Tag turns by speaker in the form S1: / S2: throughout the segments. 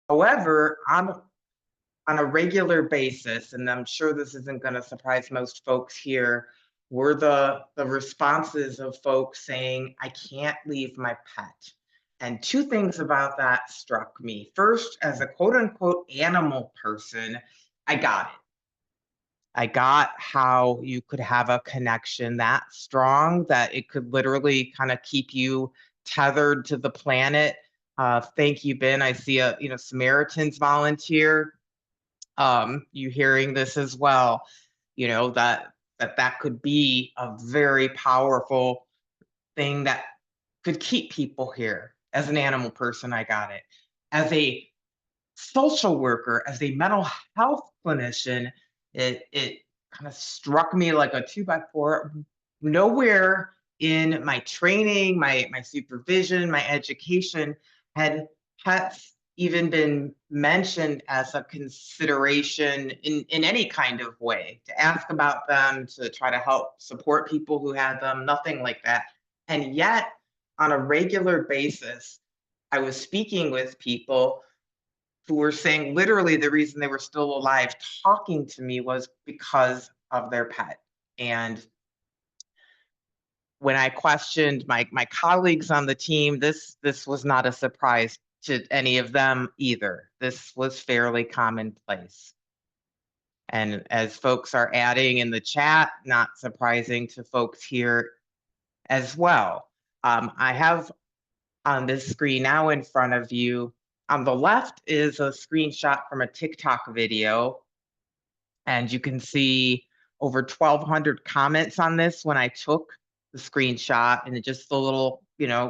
S1: However, on a regular basis, and I'm sure this isn't going to surprise most folks here, were the responses of folks saying, I can't leave my pet. And two things about that struck me. First, as a quote unquote animal person, I got it. I got how you could have a connection that strong that it could literally kind of keep you tethered to the planet. Thank you, Ben. I see a Samaritans volunteer. You hearing this as well? That could be a very powerful thing that could keep people here. As an animal person, I got it. As a social worker, as a mental health clinician, it kind of struck me like a 2x4. Nowhere in my training, my supervision, my education had pets even been mentioned as a consideration in any kind of way, to ask about them, to try to help support people who had them, nothing like that. And yet, on a regular basis, I was speaking with people who were saying literally the reason they were still alive talking to me was because of their pet. And when I questioned my colleagues on the team, this was not a surprise to any of them either. This was fairly commonplace. And as folks are adding in the chat, not surprising to folks here as well. I have on this screen now in front of you, on the left is a screenshot from a TikTok video. And you can see over 1,200 comments on this when I took the screenshot, and just a little,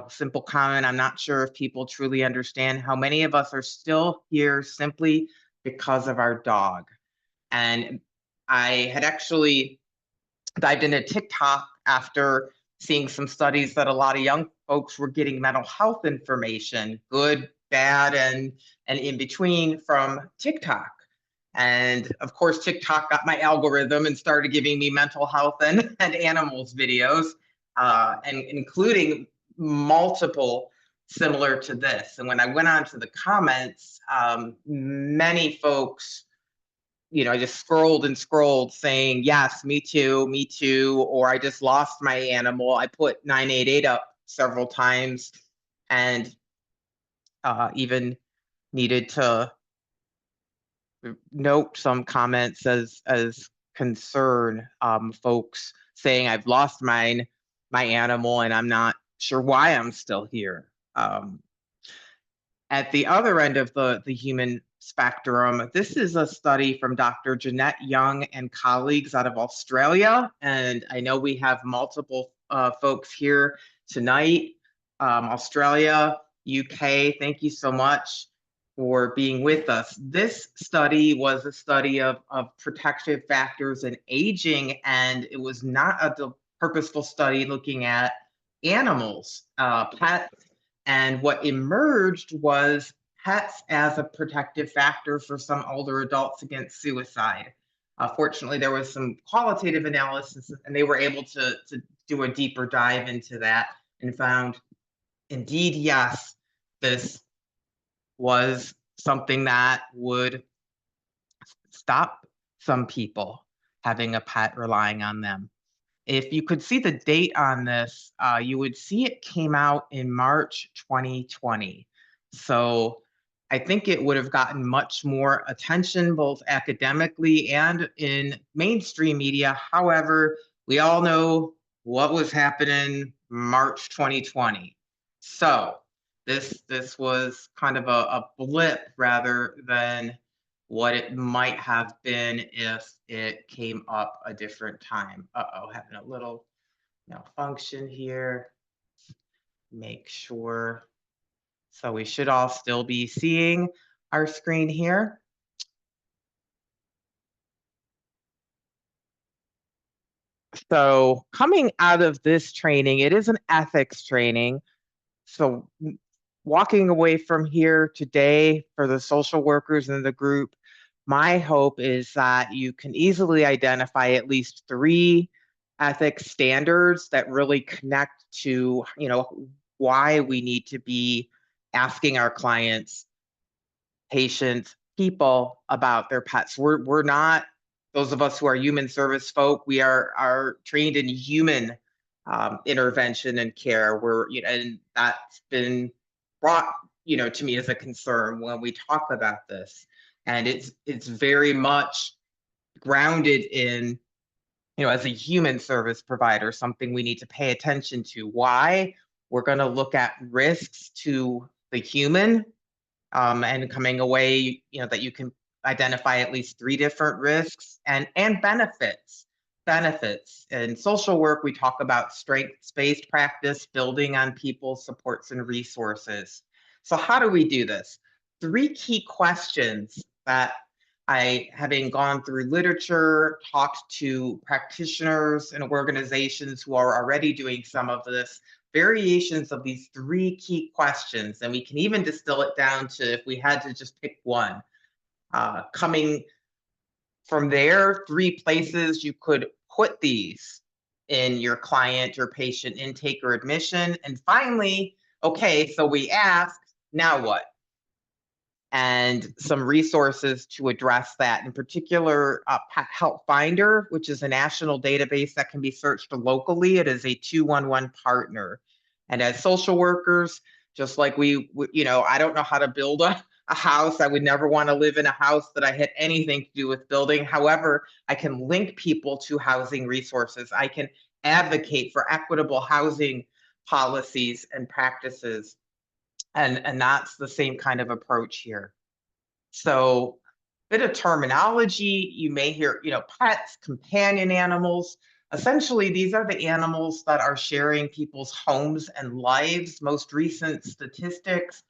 S1: simple comment. I'm not sure if people truly understand how many of us are still here simply because of our dog. And I had actually dived into TikTok after seeing some studies that a lot of young folks were getting mental health information, good, bad, and in between, from TikTok. And of course, TikTok got my algorithm and started giving me mental health and animals videos, and including multiple similar to this. And when I went on to the comments, many folks, I just scrolled and scrolled saying, yes, me too, or I just lost my animal. I put 988 up several times, and even needed to note some comments as concern, folks saying I've lost my animal and I'm not sure why I'm still here. At the other end of the human spectrum, this is a study from Dr. Jeanette Young and colleagues out of Australia. And I know we have multiple folks here tonight. Australia, UK, thank you so much for being with us. This study was a study of protective factors in aging, and it was not a purposeful study looking at animals, pets. And what emerged was pets as a protective factor for some older adults against suicide. Fortunately, there was some qualitative analysis, and they were able to do a deeper dive into that and found, indeed, yes, this was something that would stop some people having a pet, relying on them. If you could see the date on this, you would see it came out in March 2020. So I think it would have gotten much more attention, both academically and in mainstream media. However, we all know what was happening March 2020. So this was kind of a blip rather than what it might have been if it came up a different time. Having a little malfunction here. Make sure. So we should all still be seeing our screen here. So coming out of this training, it is an ethics training. So walking away from here today for the social workers in the group, my hope is that you can easily identify at least 3 ethics standards that really connect to, why we need to be asking our clients patients, people about their pets. We're not those of us who are human service folk. We are trained in human intervention and care. And that's been brought to me as a concern when we talk about this, and it's very much grounded in as a human service provider, something we need to pay attention to. Why? We're going to look at risks to the human, and coming away, that you can identify at least three different risks and benefits. Benefits in social work, we talk about strengths-based practice, building on people's supports and resources. So how do we do this? Three key questions that having gone through literature, talked to practitioners and organizations who are already doing some of this, variations of these three key questions, and we can even distill it down to if we had to just pick one. Coming from there, three places you could put these in your client or patient intake or admission. And finally, okay, so we ask, now what? And some resources to address that. In particular, Pet Help Finder, which is a national database that can be searched locally. It is a 211 partner. And as social workers, just like I don't know how to build a house. I would never want to live in a house that I had anything to do with building. However, I can link people to housing resources. I can advocate for equitable housing policies and practices. And that's the same kind of approach here. So, bit of terminology, you may hear, pets, companion animals. Essentially, these are the animals that are sharing people's homes and lives. Most recent statistics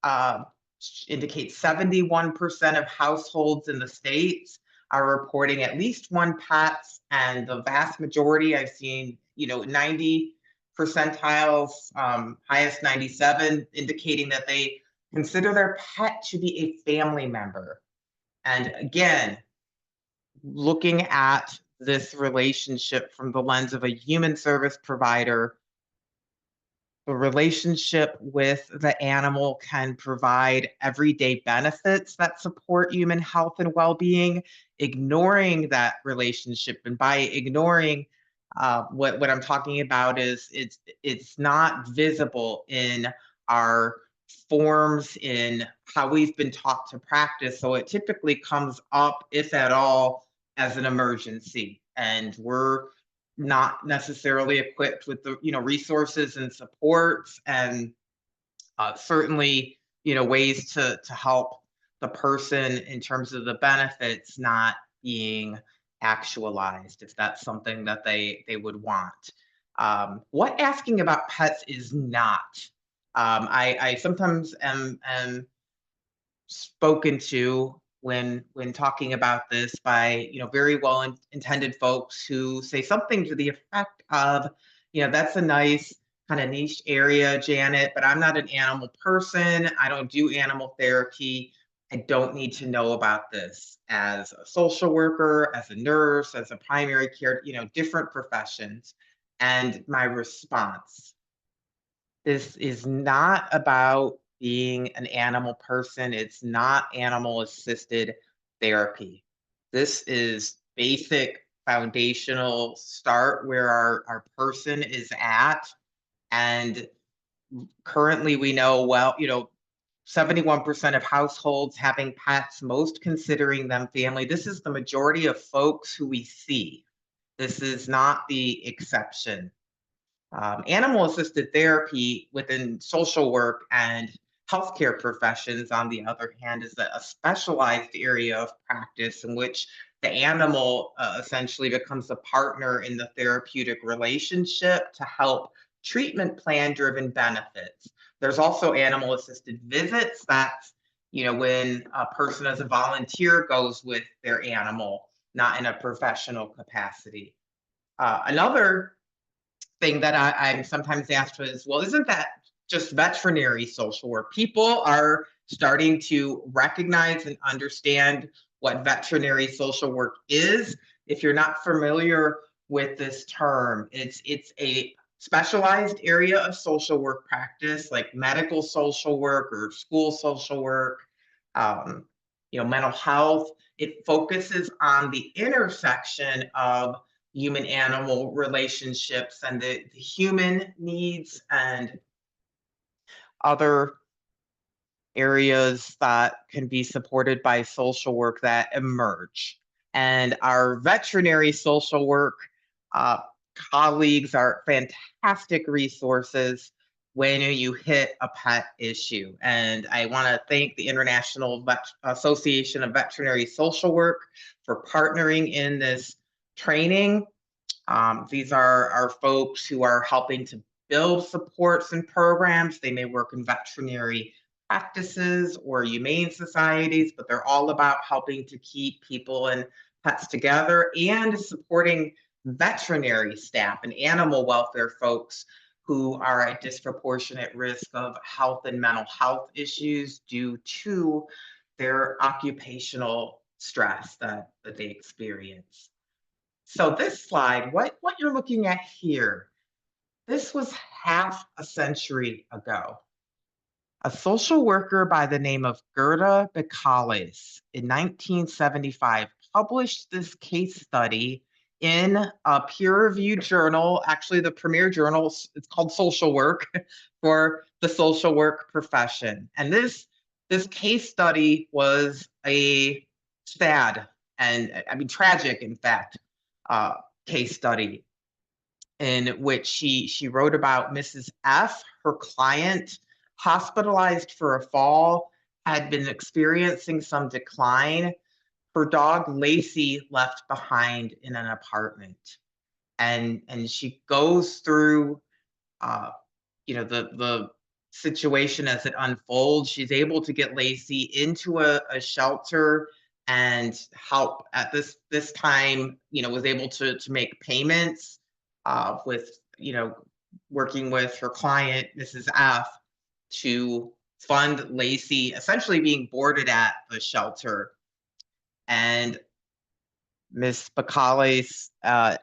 S1: uh, indicate 71% of households in the States are reporting at least one pet, and the vast majority I've seen, 90 percentiles, highest 97, indicating that they consider their pet to be a family member. And again, looking at this relationship from the lens of a human service provider, the relationship with the animal can provide everyday benefits that support human health and well-being. Ignoring that relationship, and by ignoring, what I'm talking about is it's not visible in our forms, in how we've been taught to practice. So it typically comes up, if at all, as an emergency, and we're not necessarily equipped with the resources and supports, and certainly ways to help the person in terms of the benefits not being actualized, if that's something that they would want. What asking about pets is not. I sometimes am spoken to when talking about this by very well intended folks who say something to the effect of, that's a nice kind of niche area, Janet, but I'm not an animal person. I don't do animal therapy. I don't need to know about this. As a social worker, as a nurse, as a primary care, different professions. And my response: this is not about being an animal person. It's not animal assisted therapy. This is basic foundational start where our person is at. And currently we know, well, 71% of households having pets, most considering them family. This is the majority of folks who we see. This is not the exception. Animal assisted therapy within social work and healthcare professions, on the other hand, is a specialized area of practice in which the animal essentially becomes a partner in the therapeutic relationship to help treatment plan driven benefits. There's also animal assisted visits. That's, when a person as a volunteer goes with their animal, not in a professional capacity. Another thing that I'm sometimes asked is, well, isn't that just veterinary social work? People are starting to recognize and understand what veterinary social work is. If you're not familiar with this term, it's a specialized area of social work practice, like medical social work or school social work, um, mental health. It focuses on the intersection of human animal relationships and the human needs and other areas that can be supported by social work that emerge. And our veterinary social work uh, colleagues are fantastic resources when you hit a pet issue. And I want to thank the International Association of Veterinary Social Work for partnering in this training. These are our folks who are helping to build supports and programs. They may work in veterinary practices or humane societies, but they're all about helping to keep people and pets together and supporting veterinary staff and animal welfare folks who are at disproportionate risk of health and mental health issues due to their occupational stress that they experience. So this slide, what you're looking at here, this was half a century ago. A social worker by the name of Gerda Bacales in 1975 published this case study in a peer-reviewed journal, actually the premier journal, it's called Social Work for the social work profession. And this case study was a sad and I mean tragic, in fact, uh, case study in which she wrote about Mrs. F, her client, hospitalized for a fall, had been experiencing some decline. Her dog Lacey left behind in an apartment, and she goes through uh, the situation as it unfolds. She's able to get Lacey into a shelter and help at this time, was able to make payments with, working with her client, Mrs. F, to fund Lacey essentially being boarded at the shelter. And Miss Bacales, at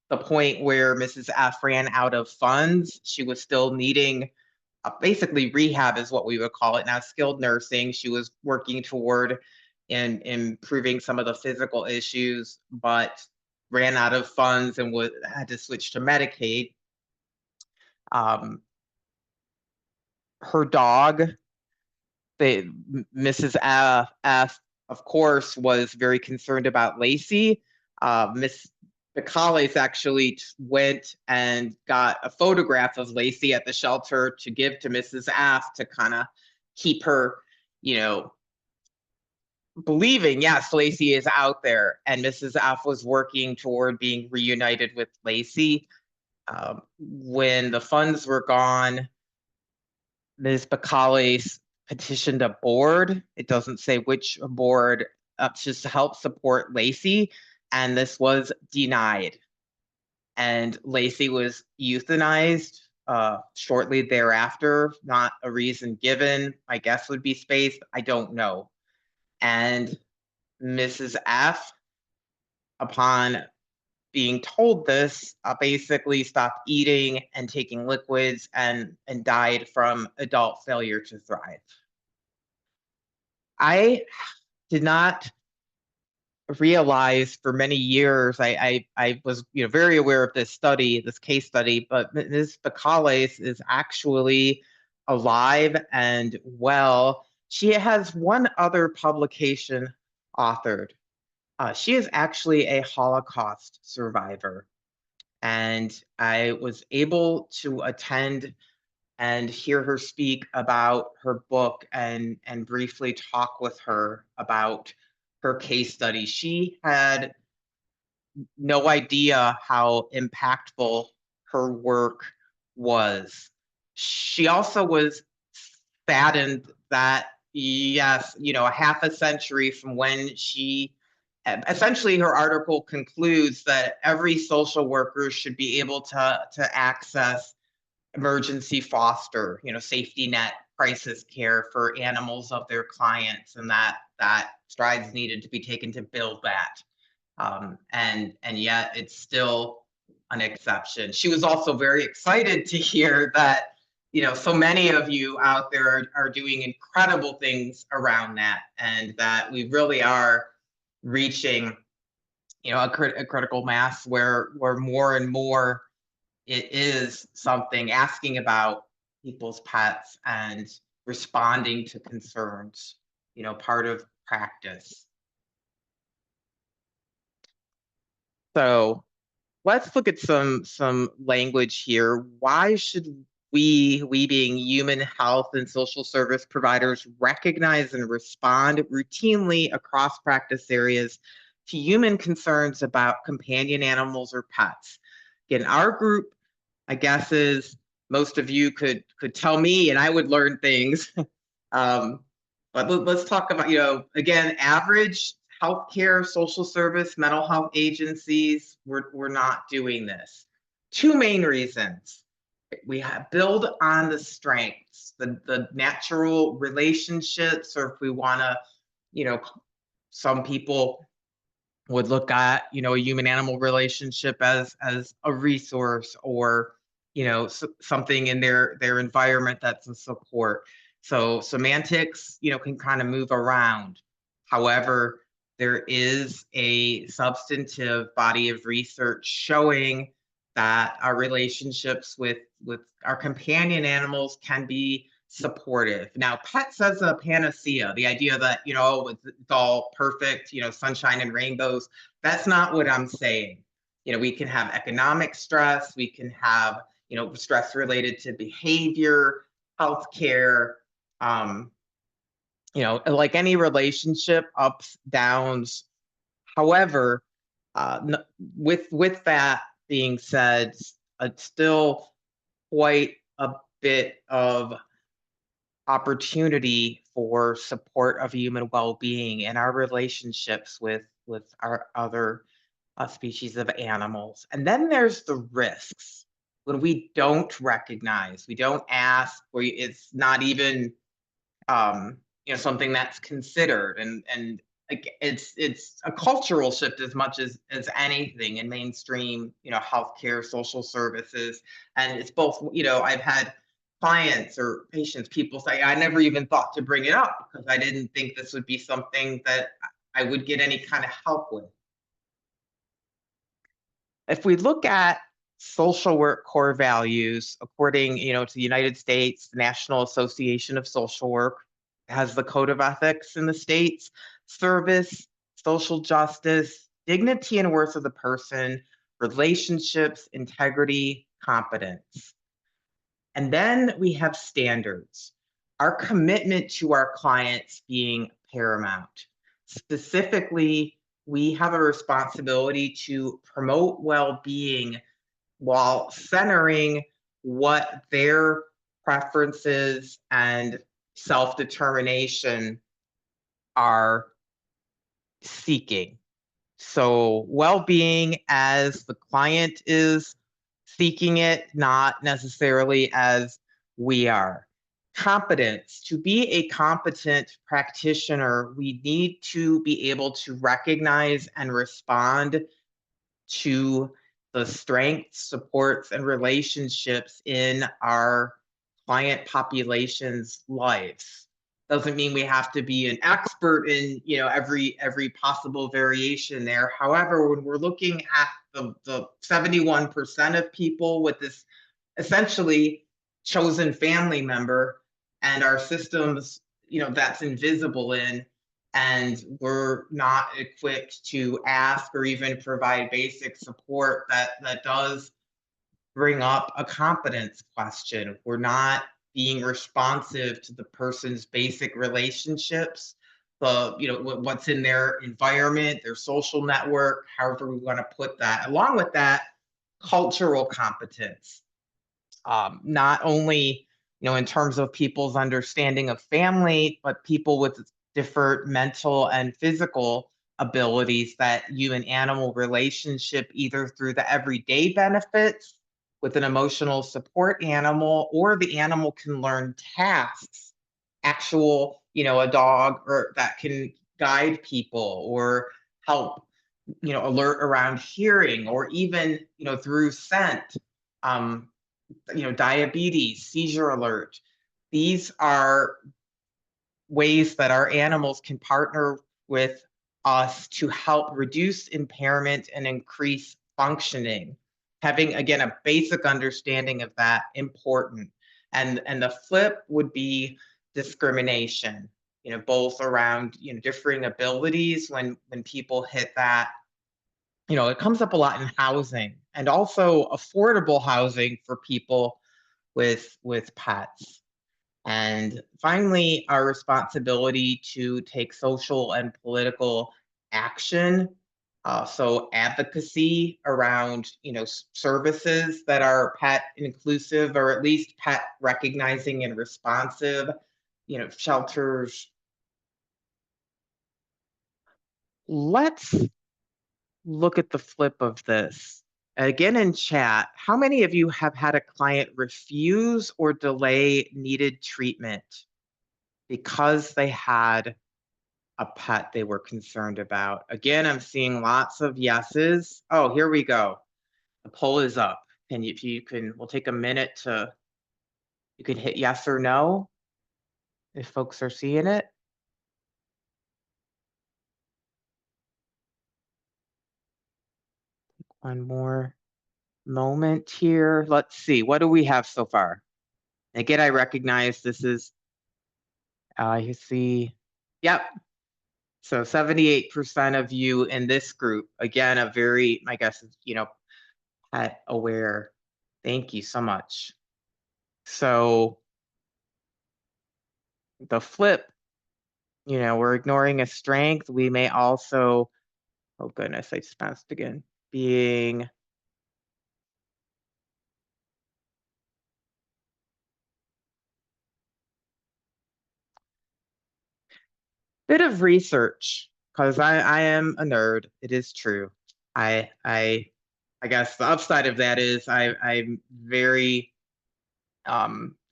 S1: the point where Mrs. F ran out of funds, she was still needing basically rehab is what we would call it now, skilled nursing. She was working toward in improving some of the physical issues, but ran out of funds and had to switch to Medicaid. Um, her dog, Mrs. F, of course, was very concerned about Lacey. Miss Bacales actually went and got a photograph of Lacey at the shelter to give to Mrs. F to kind of keep her, believing, yes, Lacey is out there. And Mrs. F was working toward being reunited with Lacey. When the funds were gone, Ms. Bacales petitioned a board. It doesn't say which board, just to help support Lacey, and this was denied. And Lacey was euthanized shortly thereafter. Not a reason given. I guess would be space. I don't know. And Mrs. F, upon being told this, basically stopped eating and taking liquids and died from adult failure to thrive. I did not realize for many years, I was very aware of this study, this case study, but Ms. Bacales is actually alive and well. She has one other publication authored. She is actually a Holocaust survivor. And I was able to attend and hear her speak about her book and briefly talk with her about her case study. She had no idea how impactful her work was. She also was saddened that, yes, a half a century from when she essentially her article concludes that every social worker should be able to access emergency foster, safety net crisis care for animals of their clients, and that strides needed to be taken to build that. And yet it's still an exception. She was also very excited to hear that so many of you out there are doing incredible things around that, and that we really are reaching, a critical mass where more and more it is something asking about people's pets and responding to concerns, part of practice. So let's look at some language here. Why should we being human health and social service providers recognize and respond routinely across practice areas to human concerns about companion animals or pets? Again, our group, I guess, is most of you could tell me and I would learn things. But let's talk about, again, average healthcare, social service, mental health agencies, we're not doing this. Two main reasons. We build on the strengths, the natural relationships, or if we want to, some people would look at, a human animal relationship as a resource, or something in their environment that's a support. So semantics, can kind of move around. However, there is a substantive body of research showing that our relationships with our companion animals can be supportive. Now, pets as a panacea, the idea that, it's all perfect, sunshine and rainbows, that's not what I'm saying. We can have economic stress, we can have, stress related to behavior, healthcare, like any relationship, ups, downs. However, with that being said, it's still quite a bit of opportunity for support of human well-being and our relationships with our other species of animals. And then there's the risks. When we don't recognize, we don't ask, it's not even something that's considered, and it's a cultural shift as much as anything in mainstream healthcare, social services. And it's both, I've had clients or patients, people say, I never even thought to bring it up because I didn't think this would be something that I would get any kind of help with. If we look at social work core values, according, to the United States, the National Association of Social Work has the code of ethics in the states: service, social justice, dignity and worth of the person, relationships, integrity, competence. And then we have standards, our commitment to our clients being paramount. Specifically, we have a responsibility to promote well-being while centering what their preferences and self-determination are seeking. So well-being as the client is seeking it, not necessarily as we are. Competence. To be a competent practitioner, we need to be able to recognize and respond to the strengths, supports, and relationships in our client population's lives. Doesn't mean we have to be an expert in every possible variation there. However, when we're looking at the 71% of people with this essentially chosen family member, and our systems, that's invisible in, and we're not equipped to ask or even provide basic support that does bring up a competence question. We're not being responsive to the person's basic relationships, what's in their environment, their social network, however we want to put that. Along with that, cultural competence. Not only, in terms of people's understanding of family, but people with different mental and physical abilities, that human animal relationship, either through the everyday benefits with an emotional support animal, or the animal can learn tasks, actual, a dog or that can guide people or help, alert around hearing, or even, through scent. diabetes, seizure alert. These are ways that our animals can partner with us to help reduce impairment and increase functioning. Having, again, a basic understanding of that important. And the flip would be discrimination, both around, differing abilities when people hit that. It comes up a lot in housing and also affordable housing for people with pets. And finally, our responsibility to take social and political action. So advocacy around, services that are pet inclusive or at least pet recognizing and responsive, shelters. Let's look at the flip of this. Again, in chat, how many of you have had a client refuse or delay needed treatment because they had a pet they were concerned about? Again, I'm seeing lots of yeses. Oh, here we go. The poll is up. And if you can, we'll take a minute you can hit yes or no if folks are seeing it. One more moment here. Let's see. What do we have so far? Again, I recognize this is, you see, yep. So 78% of you in this group, again, a very, I guess, pet aware. Thank you so much. So the flip, we're ignoring a strength. We may also, oh goodness, I spaced again, being bit of research, because I am a nerd. It is true. I guess the upside of that is I'm very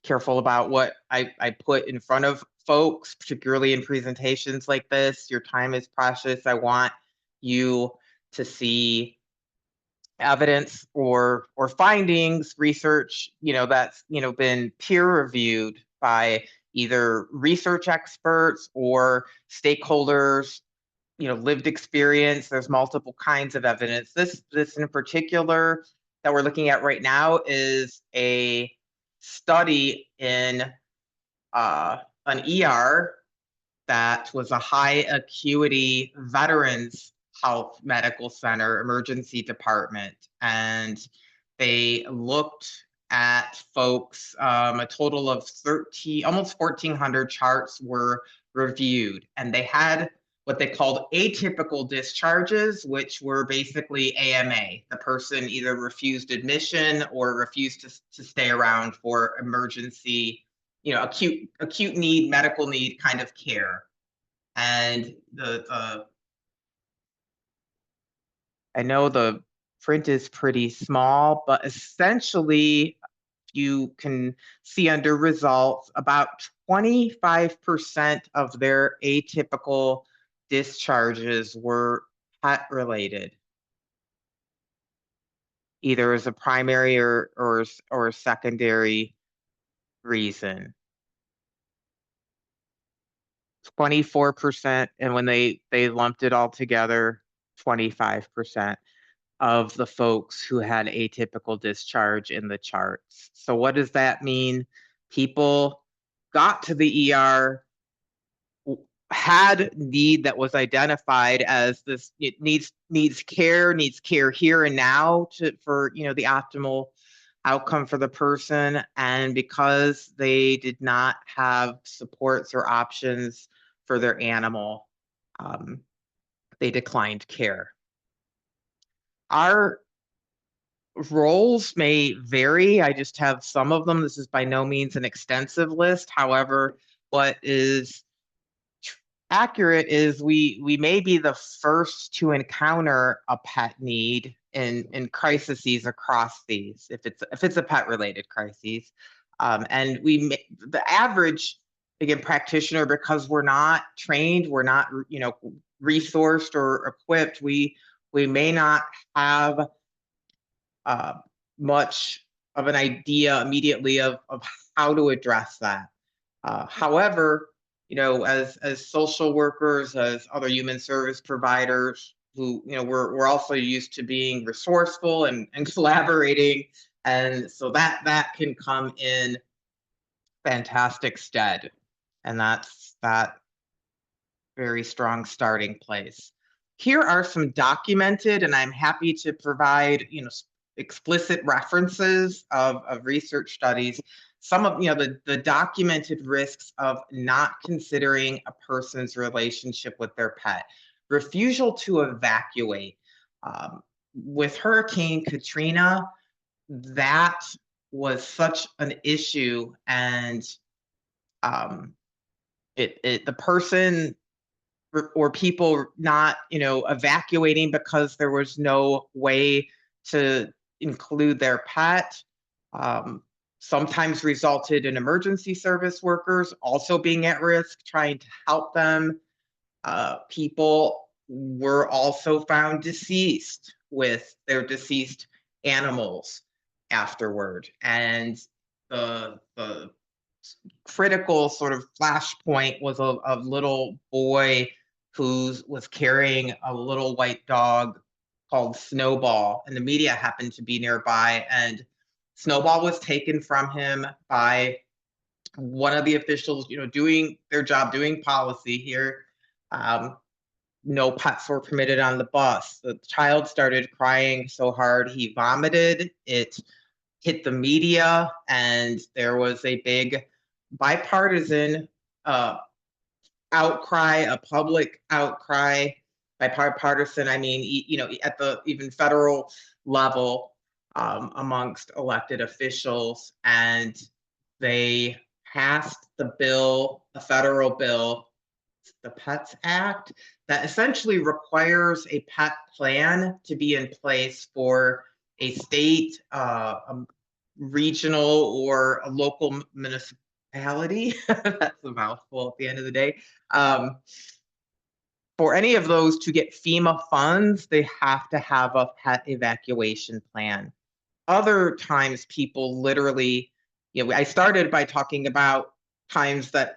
S1: careful about what I put in front of folks, particularly in presentations like this. Your time is precious. I want you to see evidence or findings, research, that's been peer reviewed by either research experts or stakeholders, lived experience. There's multiple kinds of evidence. This in particular that we're looking at right now is a study in an ER that was a high acuity veterans health medical center emergency department. And they looked at folks, a total of 13, almost 1,400 charts were reviewed. And they had what they called atypical discharges, which were basically AMA. The person either refused admission or refused to stay around for emergency, acute need, medical need kind of care. And I know the print is pretty small, but essentially you can see under results about 25% of their atypical discharges were pet related, either as a primary or a secondary reason. 24%, and when they lumped it all together, 25% of the folks who had atypical discharge in the charts. So what does that mean? People got to the ER, had need that was identified as this, it needs care here and now for the optimal outcome for the person. And because they did not have supports or options for their animal, they declined care. Our roles may vary. I just have some of them. This is by no means an extensive list. However, what is accurate is we may be the first to encounter a pet need in crises across these, if it's a pet related crisis. And the average, again, practitioner, because we're not trained, we're not resourced or equipped, we may not have much an idea immediately of how to address that. However, as social workers, as other human service providers, who we're also used to being resourceful and collaborating, and so that can come in fantastic stead, and that's that very strong starting place. Here are some documented, and I'm happy to provide, explicit references of research studies. Some of, the documented risks of not considering a person's relationship with their pet. Refusal to evacuate. With Hurricane Katrina, that was such an issue, and the person or people not, evacuating because there was no way to include their pet, um, sometimes resulted in emergency service workers also being at risk trying to help them. People were also found deceased with their deceased animals afterward. And the critical sort of flashpoint was a little boy who was carrying a little white dog called Snowball, and the media happened to be nearby, and Snowball was taken from him by one of the officials, doing their job, doing policy here. Um, no pets were permitted on the bus. The child started crying so hard he vomited. It hit the media, and there was a big bipartisan uh, outcry, a public outcry. Bipartisan, I mean, at the even federal level, amongst elected officials, and they passed the bill, a federal bill, the Pets Act, that essentially requires a pet plan to be in place for a state, regional, or a local municipality. That's a mouthful at the end of the day. Um, for any of those to get FEMA funds, they have to have a pet evacuation plan. Other times, people literally, I started by talking about times that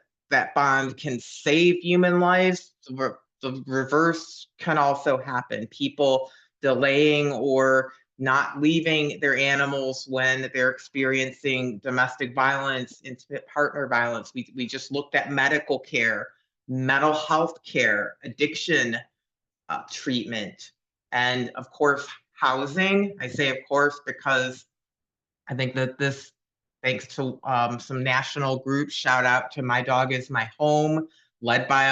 S1: bond can save human lives. The reverse can also happen. People delaying or not leaving their animals when they're experiencing domestic violence, intimate partner violence. We just looked at medical care, mental health care, addiction treatment, and of course, housing. I say of course because I think that this, thanks to some national groups, shout out to My Dog Is My Home, led by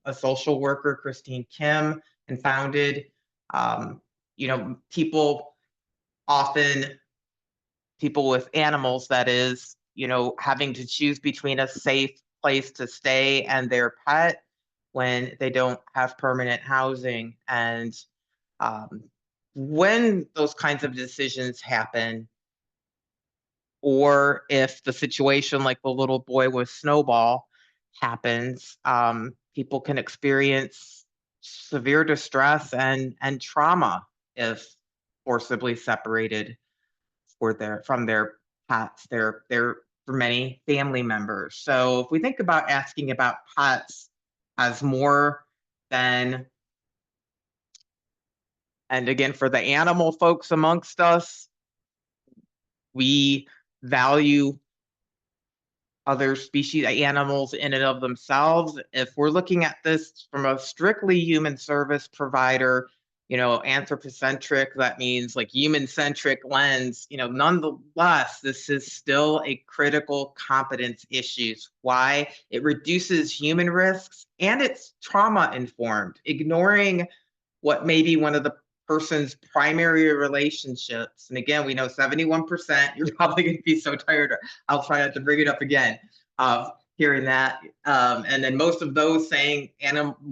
S1: a social worker, Christine Kim, and founded. People often, people with animals, that is, having to choose between a safe place to stay and their pet when they don't have permanent housing. And um, when those kinds of decisions happen, or if the situation like the little boy with Snowball happens, people can experience severe distress and trauma if forcibly separated from their pets, their for many family members. So if we think about asking about pets as more than, and again, for the animal folks amongst us, we value other species, animals in and of themselves. If we're looking at this from a strictly human service provider, anthropocentric, that means like human-centric lens, nonetheless, this is still a critical competence issue. Why? It reduces human risks and it's trauma-informed. Ignoring what may be one of the person's primary relationships. And again, we know 71%, you're probably going to be so tired. I'll try not to bring it up again of hearing that. And then most of those saying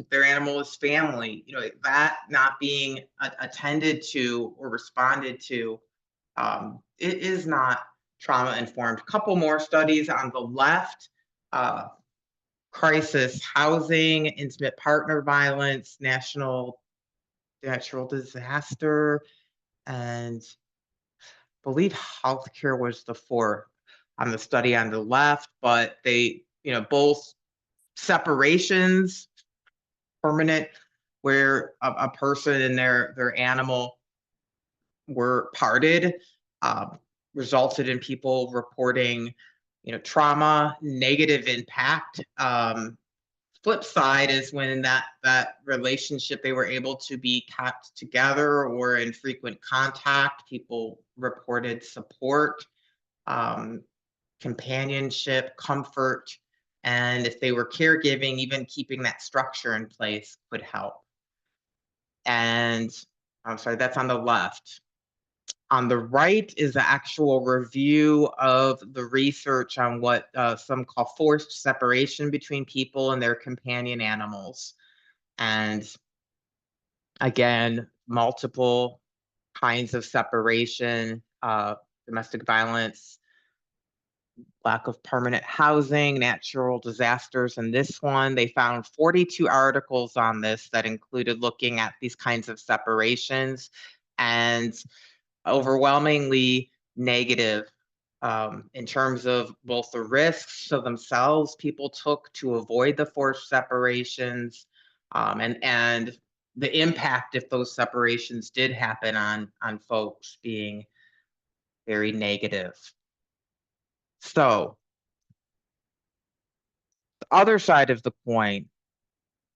S1: their animal is family, that not being attended to or responded to, it is not trauma informed. A couple more studies on the left. Crisis housing, intimate partner violence, natural disaster, and believe healthcare was the fourth on the study on the left, but they, both separations, permanent, where a person and their animal were parted, um, resulted in people reporting, trauma, negative impact. Flip side is when that relationship, they were able to be kept together or in frequent contact. People reported support, um, companionship, comfort, and if they were caregiving, even keeping that structure in place could help. And I'm sorry, that's on the left. On the right is the actual review of the research on what some call forced separation between people and their companion animals. And again, multiple kinds of separation, domestic violence, lack of permanent housing, natural disasters. And this one, they found 42 articles on this that included looking at these kinds of separations, and overwhelmingly negative, in terms of both the risks to themselves people took to avoid the forced separations, and the impact if those separations did happen on folks being very negative. So the other side of the coin,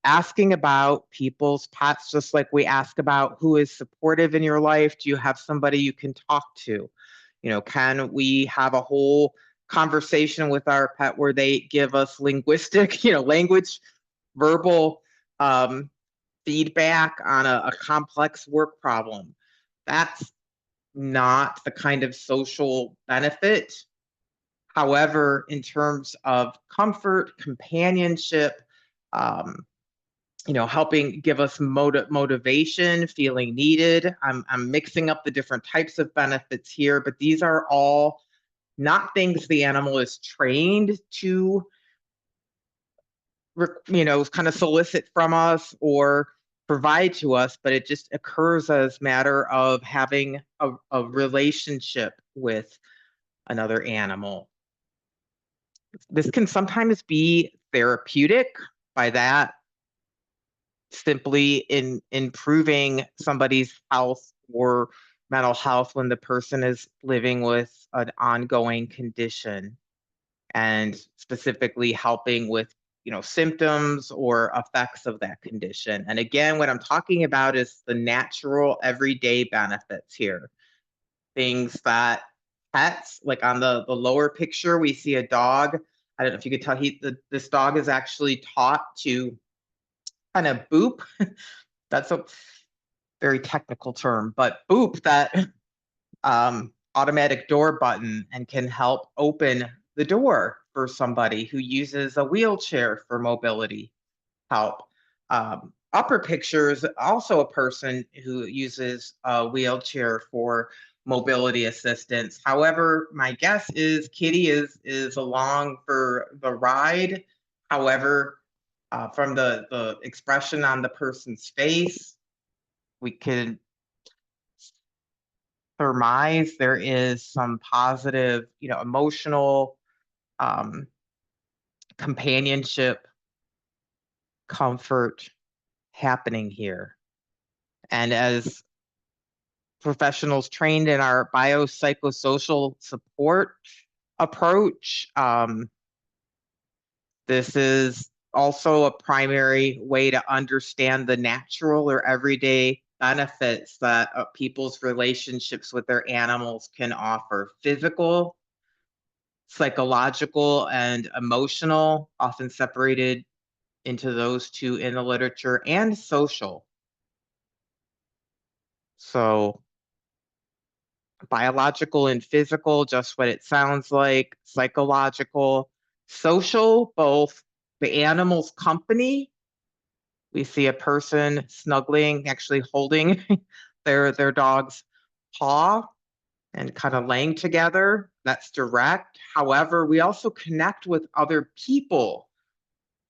S1: asking about people's pets, just like we ask about who is supportive in your life. Do you have somebody you can talk to? Can we have a whole conversation with our pet where they give us linguistic, language, verbal, feedback on a complex work problem? That's not the kind of social benefit. However, in terms of comfort, companionship, um, helping give us motivation, feeling needed. I'm mixing up the different types of benefits here, but these are all not things the animal is trained to, kind of solicit from us or provide to us, but it just occurs as matter of having a relationship with another animal. This can sometimes be therapeutic. By that, simply in improving somebody's health or mental health when the person is living with an ongoing condition, and specifically helping with symptoms or effects of that condition. And again, what I'm talking about is the natural everyday benefits here, things that pets, like on the lower picture we see a dog. I don't know if you could tell, this dog is actually taught to kind of boop. That's a very technical term, but boop that automatic door button and can help open the door for somebody who uses a wheelchair for mobility help. Upper picture is also a person who uses a wheelchair for mobility assistance. However, my guess is Kitty is along for the ride. However, from the expression on the person's face, we could surmise there is some positive, emotional, um, companionship, comfort happening here. And as professionals trained in our biopsychosocial support approach, this is also a primary way to understand the natural or everyday benefits that people's relationships with their animals can offer: physical, psychological, and emotional, often separated into those two in the literature, and social. So biological and physical, just what it sounds like. Psychological, social, both the animal's company. We see a person snuggling, actually holding their dog's paw and kind of laying together. That's direct. However, we also connect with other people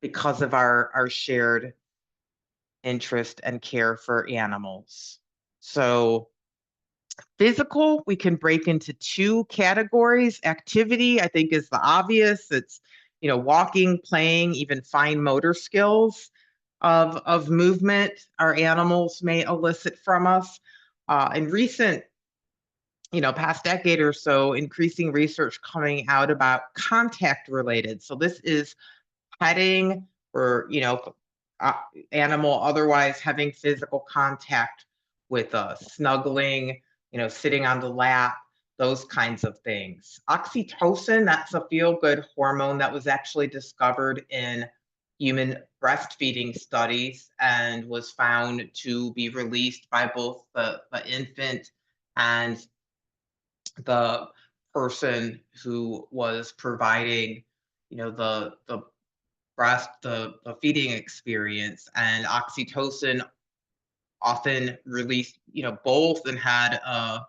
S1: because of our shared interest and care for animals. So Physical, we can break into two categories. Activity, I think, is the obvious. It's, walking, playing, even fine motor skills of movement our animals may elicit from us. In recent, past decade or so, increasing research coming out about contact related. So this is petting or, uh, animal otherwise having physical contact with us, snuggling, sitting on the lap, those kinds of things. Oxytocin, that's a feel-good hormone that was actually discovered in human breastfeeding studies and was found to be released by both the infant and the person who was providing, the breast, the feeding experience. And oxytocin often released, both, and had a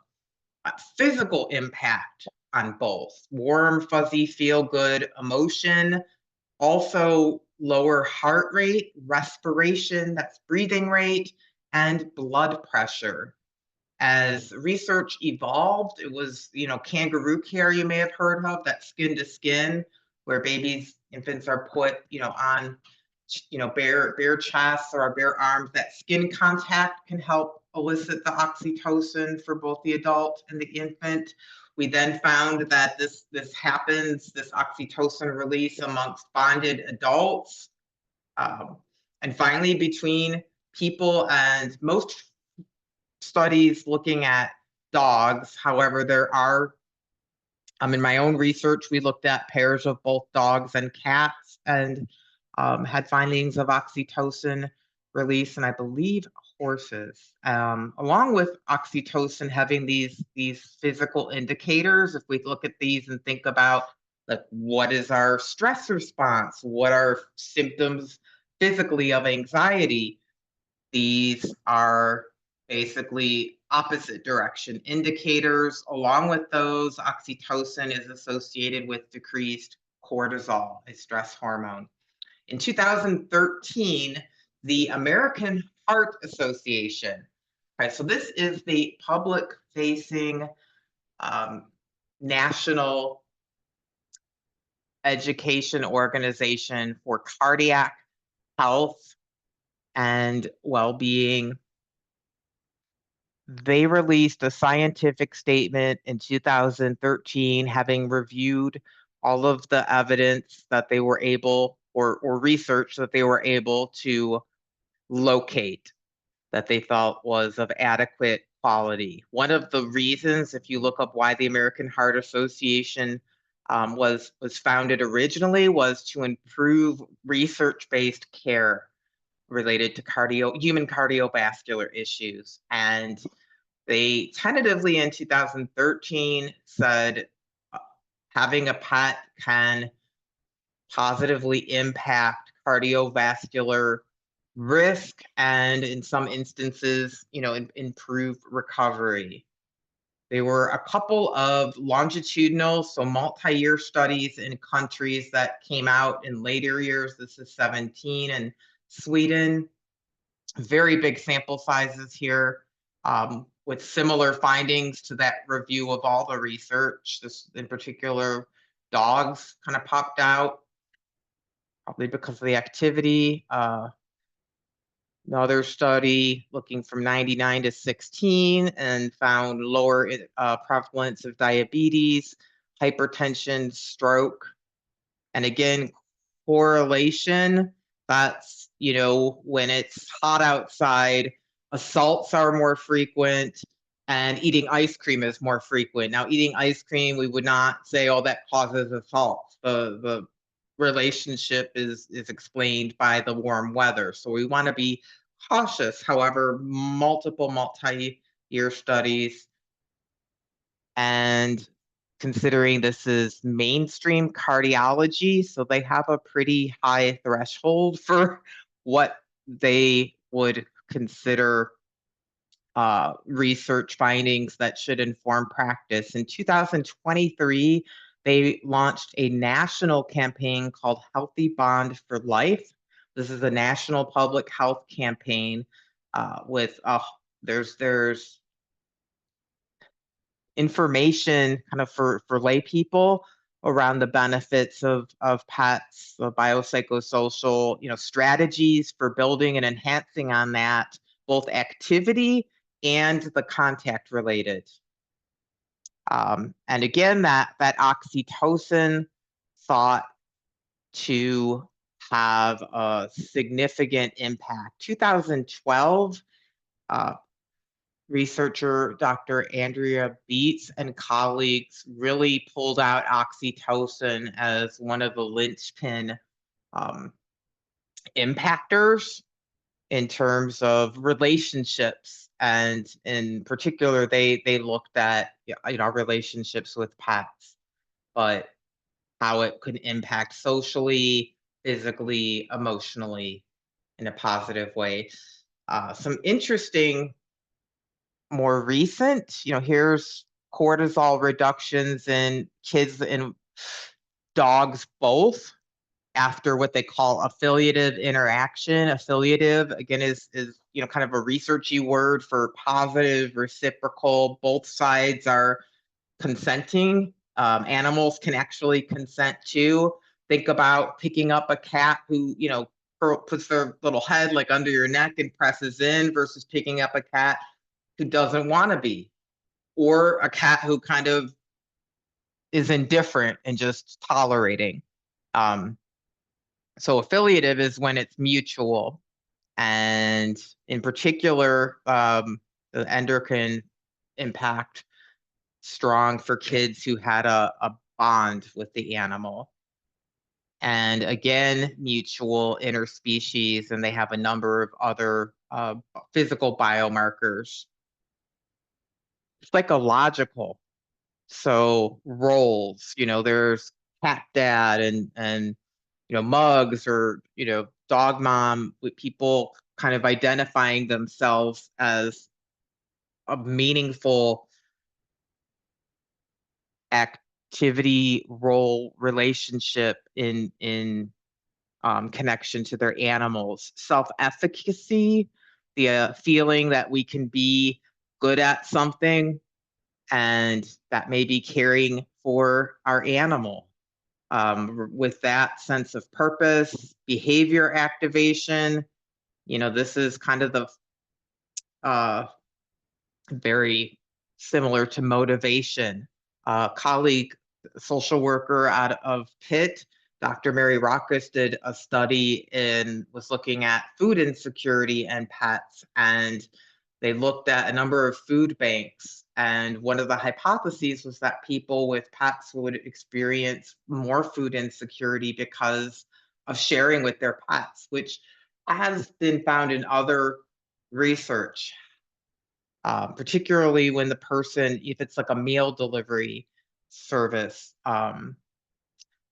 S1: physical impact on both. Warm, fuzzy, feel good emotion, also lower heart rate, respiration, that's breathing rate, and blood pressure. As research evolved, it was, kangaroo care you may have heard of, that skin to skin, where infants are put, on, bare chests or bare arms. That skin contact can help elicit the oxytocin for both the adult and the infant. We then found that this happens, this oxytocin release, amongst bonded adults. And finally, between people, and most studies looking at dogs. However, there are, in my own research, we looked at pairs of both dogs and cats, and had findings of oxytocin release, and I believe horses. Along with oxytocin having these physical indicators, if we look at these and think about, like, what is our stress response? What are symptoms physically of anxiety? These are basically opposite direction indicators. Along with those, oxytocin is associated with decreased cortisol, a stress hormone. In 2013, the American Heart Association, okay, so this is the public-facing national education organization for cardiac health and well-being. They released a scientific statement in 2013, having reviewed all of the evidence that they were able, or research that they were able to locate, that they felt was of adequate quality. One of the reasons, if you look up why the American Heart Association was founded originally, was to improve research-based care related to human cardiovascular issues. And they tentatively in 2013 said having a pet can positively impact cardiovascular risk, and in some instances, improve recovery. There were a couple of longitudinal, so multi-year studies in countries that came out in later years. This is 17 in Sweden. Very big sample sizes here, with similar findings to that review of all the research. This, in particular, dogs kind of popped out, probably because of the activity. Another study looking from 99 to 16 and found lower prevalence of diabetes, hypertension, stroke. And again, correlation, that's, when it's hot outside, assaults are more frequent and eating ice cream is more frequent. Now, eating ice cream, we would not say, oh, that causes assaults. The relationship is explained by the warm weather. So we want to be cautious. However, multiple multi-year studies, and considering this is mainstream cardiology, so they have a pretty high threshold for what they would consider research findings that should inform practice. In 2023, they launched a national campaign called Healthy Bond for Life. This is a national public health campaign with there's information kind of for lay people around the benefits of pets, the biopsychosocial, strategies for building and enhancing on that, both activity and the contact related. And again, that oxytocin thought to have a significant impact. 2012, researcher Dr. Andrea Beets and colleagues really pulled out oxytocin as one of the linchpin impactors in terms of relationships, and in particular, they looked at relationships with pets, but how it could impact socially, physically, emotionally in a positive way. Some interesting, more recent, here's cortisol reductions in kids and dogs both after what they call affiliative interaction. Affiliative, again, is kind of a researchy word for positive, reciprocal. Both sides are consenting. Animals can actually consent too. Think about picking up a cat who, puts their little head like under your neck and presses in, versus picking up a cat who doesn't want to be, or a cat who kind of is indifferent and just tolerating. So affiliative is when it's mutual, and in particular, the endocrine impact strong for kids who had a bond with the animal. And again, mutual, interspecies, and they have a number of other physical biomarkers. Psychological, so roles, there's cat dad and mugs, or dog mom, with people kind of identifying themselves as a meaningful activity, role, relationship in connection to their animals. Self-efficacy, the feeling that we can be good at something, and that may be caring for our animal. With that sense of purpose, behavior activation, this is kind of the very similar to motivation. Colleague, social worker out of Pitt, Dr. Mary Rockus, did a study and was looking at food insecurity and pets, and they looked at a number of food banks. And one of the hypotheses was that people with pets would experience more food insecurity because of sharing with their pets, which has been found in other research, particularly when the person, if it's like a meal delivery service.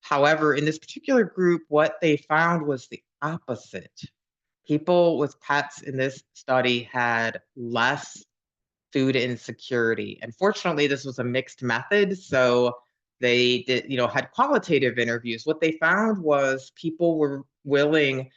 S1: However, in this particular group, what they found was the opposite. People with pets in this study had less food insecurity. Unfortunately, this was a mixed method, so they did, had qualitative interviews. What they found was people were willing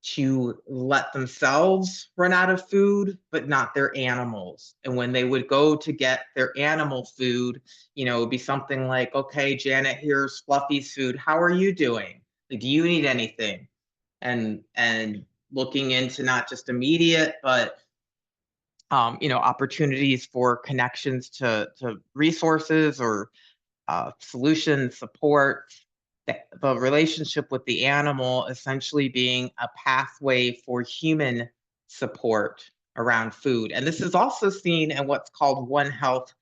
S1: to let themselves run out of food, but not their animals. And when they would go to get their animal food, it would be something like, okay, Janet, here's Fluffy's food. How are you doing? Like, do you need anything? And looking into not just immediate, but opportunities for connections to resources or solutions, support, the relationship with the animal essentially being a pathway for human support around food. And this is also seen in what's called One Health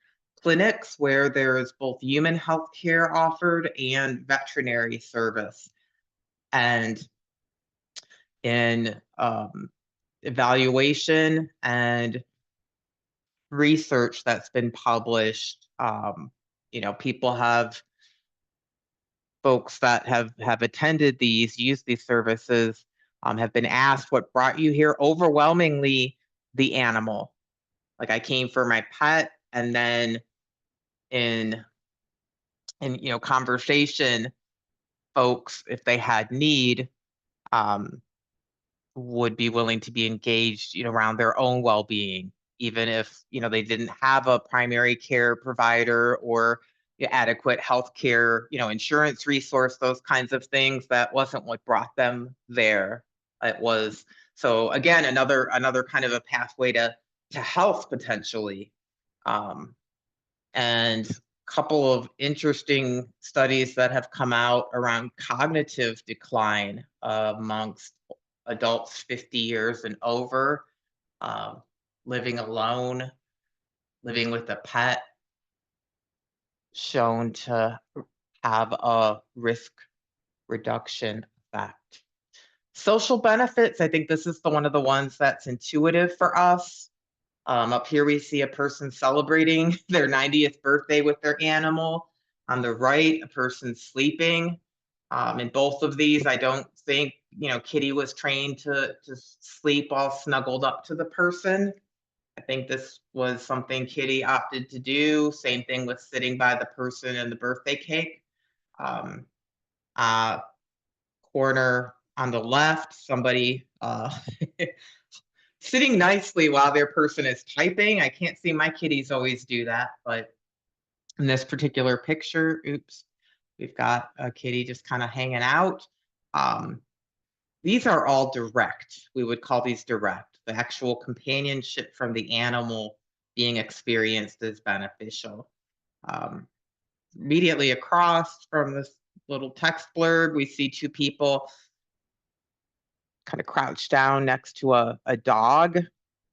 S1: clinics, where there is both human health care offered and veterinary service. And in evaluation and research that's been published, people have, folks that have attended these, used these services, have been asked, what brought you here? Overwhelmingly, the animal. Like, I came for my pet, and then in conversation, folks, if they had need, would be willing to be engaged, around their own well-being. even if, they didn't have a primary care provider or adequate healthcare, insurance resource, those kinds of things. That wasn't what brought them there. It was, so again, another kind of a pathway to health potentially. And a couple of interesting studies that have come out around cognitive decline amongst adults 50 years and over, uh, living alone, living with a pet, shown to have a risk reduction effect. Social benefits, I think this is one of the ones that's intuitive for us. Up here, we see a person celebrating their 90th birthday with their animal. On the right, a person sleeping. In both of these, I don't think, Kitty was trained to sleep all snuggled up to the person. I think this was something Kitty opted to do. Same thing with sitting by the person and the birthday cake. Um, uh, Corner on the left, somebody sitting nicely while their person is typing. I can't see my kitties always do that, but in this particular picture, oops, we've got a kitty just kind of hanging out. These are all direct. We would call these direct. The actual companionship from the animal being experienced is beneficial. Immediately across from this little text blurb, we see two people kind of crouched down next to a dog,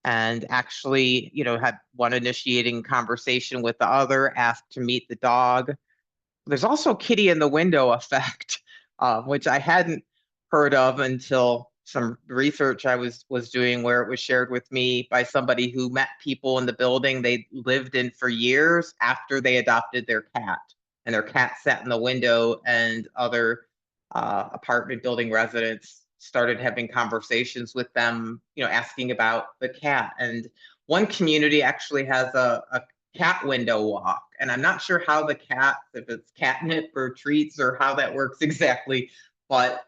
S1: and actually, had one initiating conversation with the other, asked to meet the dog. There's also kitty in the window effect, which I hadn't heard of until some research I was doing, where it was shared with me by somebody who met people in the building they lived in for years after they adopted their cat. And their cat sat in the window, and other apartment building residents started having conversations with them, asking about the cat. And one community actually has a cat window walk. And I'm not sure how the cat, if it's catnip or treats or how that works exactly, but,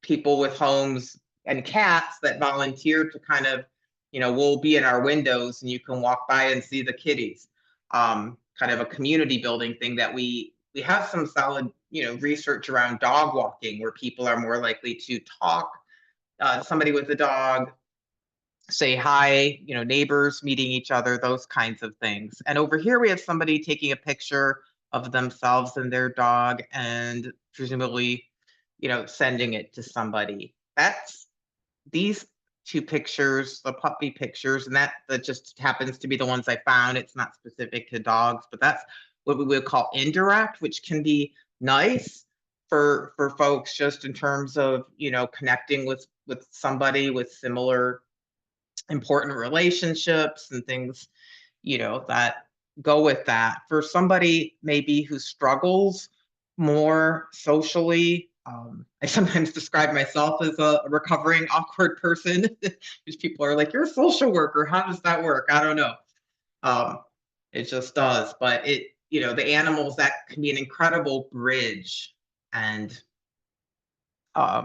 S1: people with homes and cats that volunteer to kind of, we'll be in our windows and you can walk by and see the kitties. Kind of a community building thing that we have some solid, research around dog walking, where people are more likely to talk somebody with a dog, say hi, neighbors meeting each other, those kinds of things. And over here, we have somebody taking a picture of themselves and their dog, and presumably, sending it to somebody. That's these two pictures, the puppy pictures, and that just happens to be the ones I found. It's not specific to dogs, but that's what we would call indirect, which can be nice for folks just in terms of, connecting with somebody with similar important relationships and things, that go with that. For somebody maybe who struggles more socially, I sometimes describe myself as a recovering awkward person, because people are like, "You're a social worker. How does that work?" I don't know. It just does. But the animals, that can be an incredible bridge, and a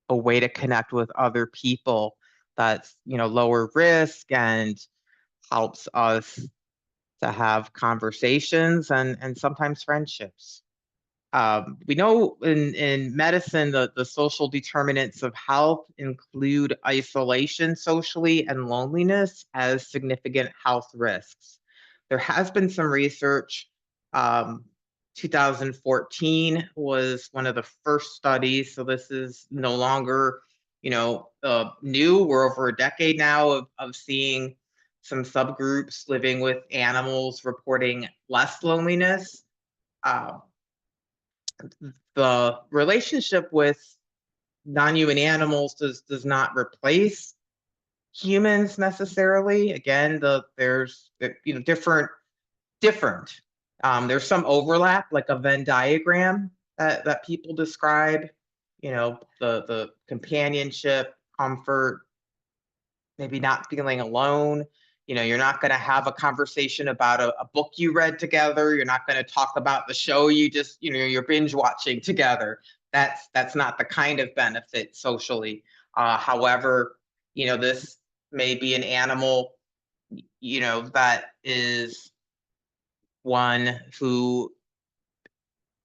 S1: way to connect with other people that's, lower risk, and helps us to have conversations and sometimes friendships. We know in medicine, the social determinants of health include isolation socially and loneliness as significant health risks. There has been some research. 2014 was one of the first studies, so this is no longer, new. We're over a decade now of seeing some subgroups living with animals reporting less loneliness. Uh, the relationship with non-human animals does not replace humans necessarily. Again, there's different. There's some overlap, like a Venn diagram that people describe. The companionship, comfort, maybe not feeling alone. You're not going to have a conversation about a book you read together. You're not going to talk about the show you just, you're binge watching together. That's not the kind of benefit socially. However, this maybe an animal, that is one who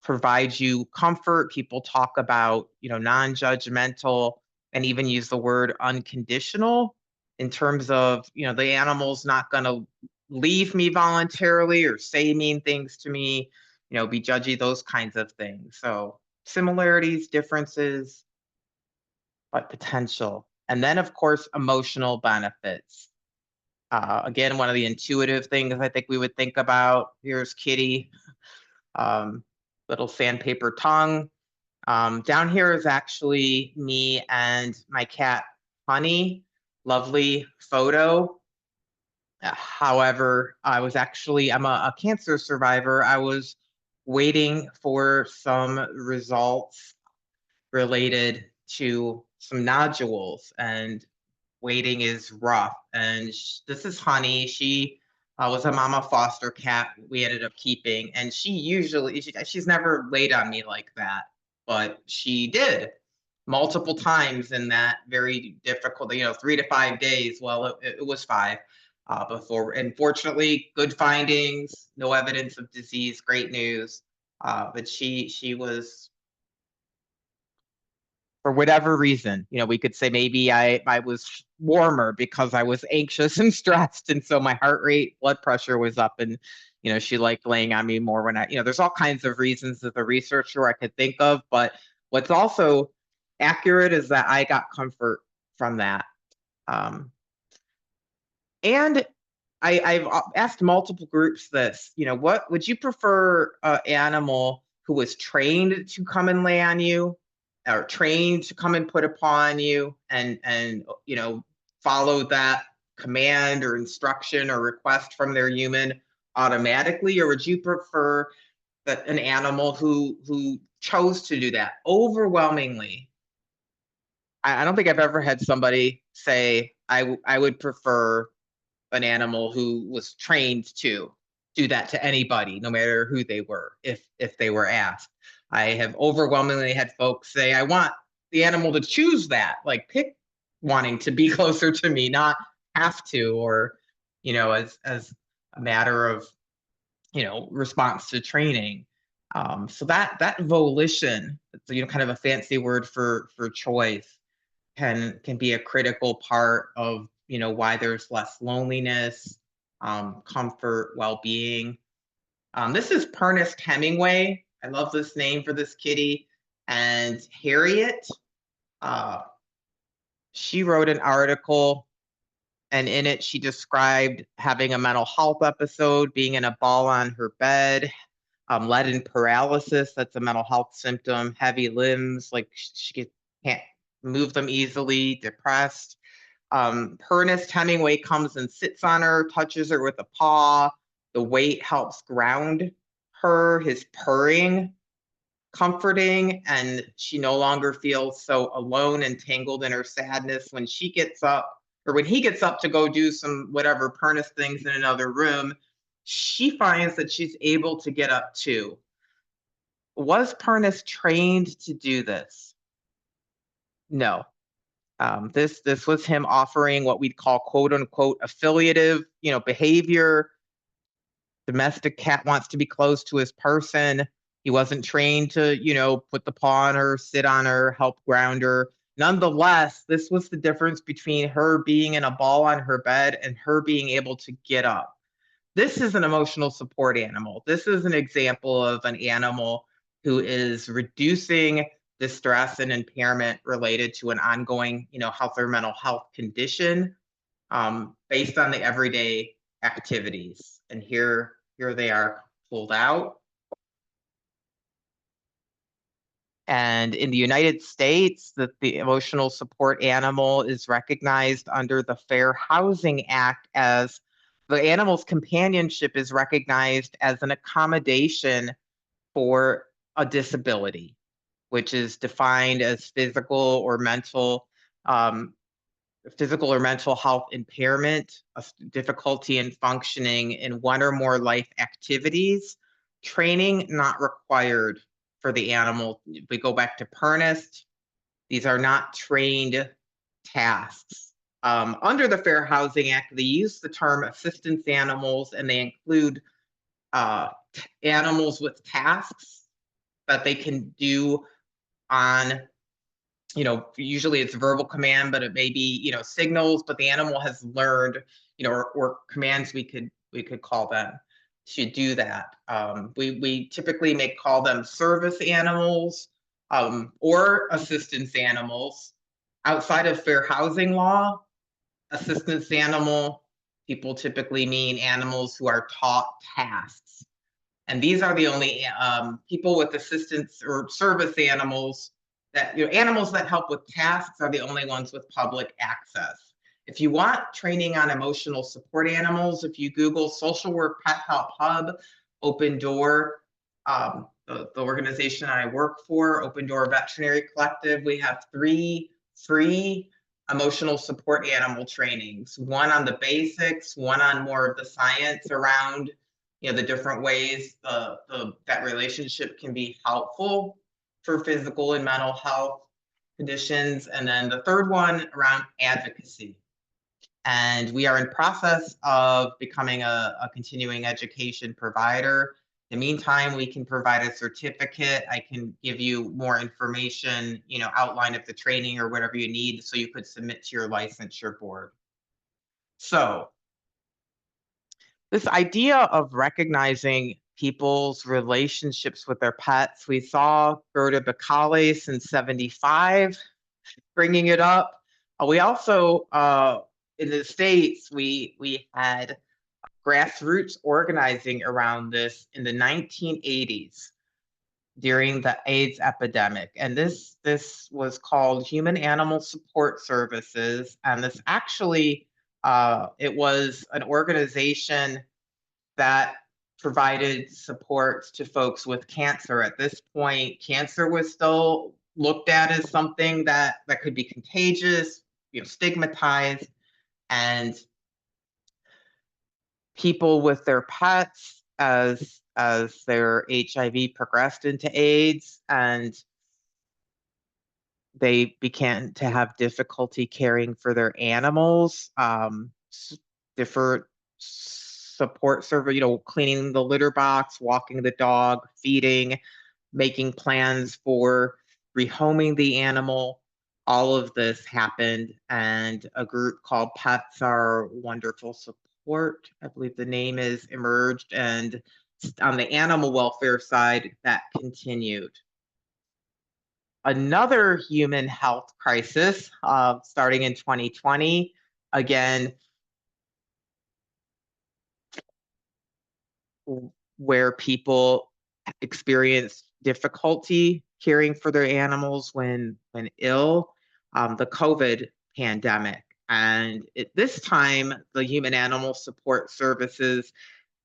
S1: provides you comfort. People talk about, non-judgmental and even use the word unconditional in terms of, the animal's not going to leave me voluntarily or say mean things to me, be judgy, those kinds of things. So similarities, differences, but potential. And then, of course, emotional benefits. Again, one of the intuitive things I think we would think about. Here's Kitty, um, little sandpaper tongue. Down here is actually me and my cat, Honey. Lovely photo. However, I'm a cancer survivor. I was waiting for some results related to some nodules, and waiting is rough. And this is Honey. She was a mama foster cat we ended up keeping, and she's never laid on me like that, but she did multiple times in that very difficult, 3 to 5 days. Well, it was 5 before. And fortunately, good findings, no evidence of disease, great news. But she was, for whatever reason, we could say maybe I was warmer because I was anxious and stressed, and so my heart rate, blood pressure was up, and she liked laying on me more when there's all kinds of reasons as a researcher I could think of, but what's also accurate is that I got comfort from that. And I've asked multiple groups this, what would you prefer an animal who was trained to come and lay on you, or trained to come and put a paw on you and follow that command or instruction or request from their human automatically, or would you prefer that an animal who chose to do that? Overwhelmingly, I don't think I've ever had somebody say I would prefer an animal who was trained to do that to anybody, no matter who they were, if they were asked. I have overwhelmingly had folks say, I want the animal to choose that, like pick wanting to be closer to me, not have to, or, as a matter of, response to training. So that volition, kind of a fancy word for choice, can be a critical part of why there's less loneliness, comfort, well-being. This is Ernest Hemingway. I love this name for this kitty. And Harriet, she wrote an article, and in it she described having a mental health episode, being in a ball on her bed, leaden paralysis, that's a mental health symptom, heavy limbs, like she can't move them easily, depressed. Ernest Hemingway comes and sits on her, touches her with a paw. The weight helps ground her, his purring, comforting, and she no longer feels so alone and tangled in her sadness when she gets up, or when he gets up to go do some whatever Ernest things in another room. She finds that she's able to get up too. Was Ernest trained to do this? No. This was him offering what we'd call quote unquote affiliative, behavior. Domestic cat wants to be close to his person. He wasn't trained to, put the paw on her, sit on her, help ground her. Nonetheless, this was the difference between her being in a ball on her bed and her being able to get up. This is an emotional support animal. This is an example of an animal who is reducing distress and impairment related to an ongoing, health or mental health condition, based on the everyday activities. And here they are pulled out. And in the United States, the emotional support animal is recognized under the Fair Housing Act as the animal's companionship is recognized as an accommodation for a disability, which is defined as physical or mental health impairment, a difficulty in functioning in one or more life activities, training not required for the animal. If we go back to Ernest, these are not trained tasks. Under the Fair Housing Act, they use the term assistance animals, and they include animals with tasks that they can do on, usually it's verbal command, but it may be, signals, but the animal has learned, or commands we could call them to do that. We typically may call them service animals, or assistance animals. Outside of fair housing law, assistance animal, people typically mean animals who are taught tasks. And these are the only people with assistance or service animals that, animals that help with tasks are the only ones with public access. If you want training on emotional support animals, if you Google Social Work Pet Help Hub, Open Door, the organization I work for, Open Door Veterinary Collective, we have 3 free emotional support animal trainings, one on the basics, one on more of the science around the different ways that relationship can be helpful for physical and mental health conditions. And then the third one around advocacy. And we are in process of becoming a continuing education provider. In the meantime, we can provide a certificate. I can give you more information, outline of the training or whatever you need so you could submit to your licensure board. So this idea of recognizing people's relationships with their pets, we saw Gerda Bacales in 75 bringing it up. We also, in the States, we had grassroots organizing around this in the 1980s during the AIDS epidemic. And this was called Human Animal Support Services. And this actually, it was an organization that provided supports to folks with cancer. At this point, cancer was still looked at as something that could be contagious, stigmatized, and people with their pets as their HIV progressed into AIDS, and they began to have difficulty caring for their animals. Different support service, cleaning the litter box, walking the dog, feeding, making plans for rehoming the animal. All of this happened, and a group called Pets Are Wonderful Support, I believe the name is, emerged, and on the animal welfare side, that continued. Another human health crisis starting in 2020, again, where people experience difficulty caring for their animals when ill, the COVID pandemic. And at this time, the human animal support services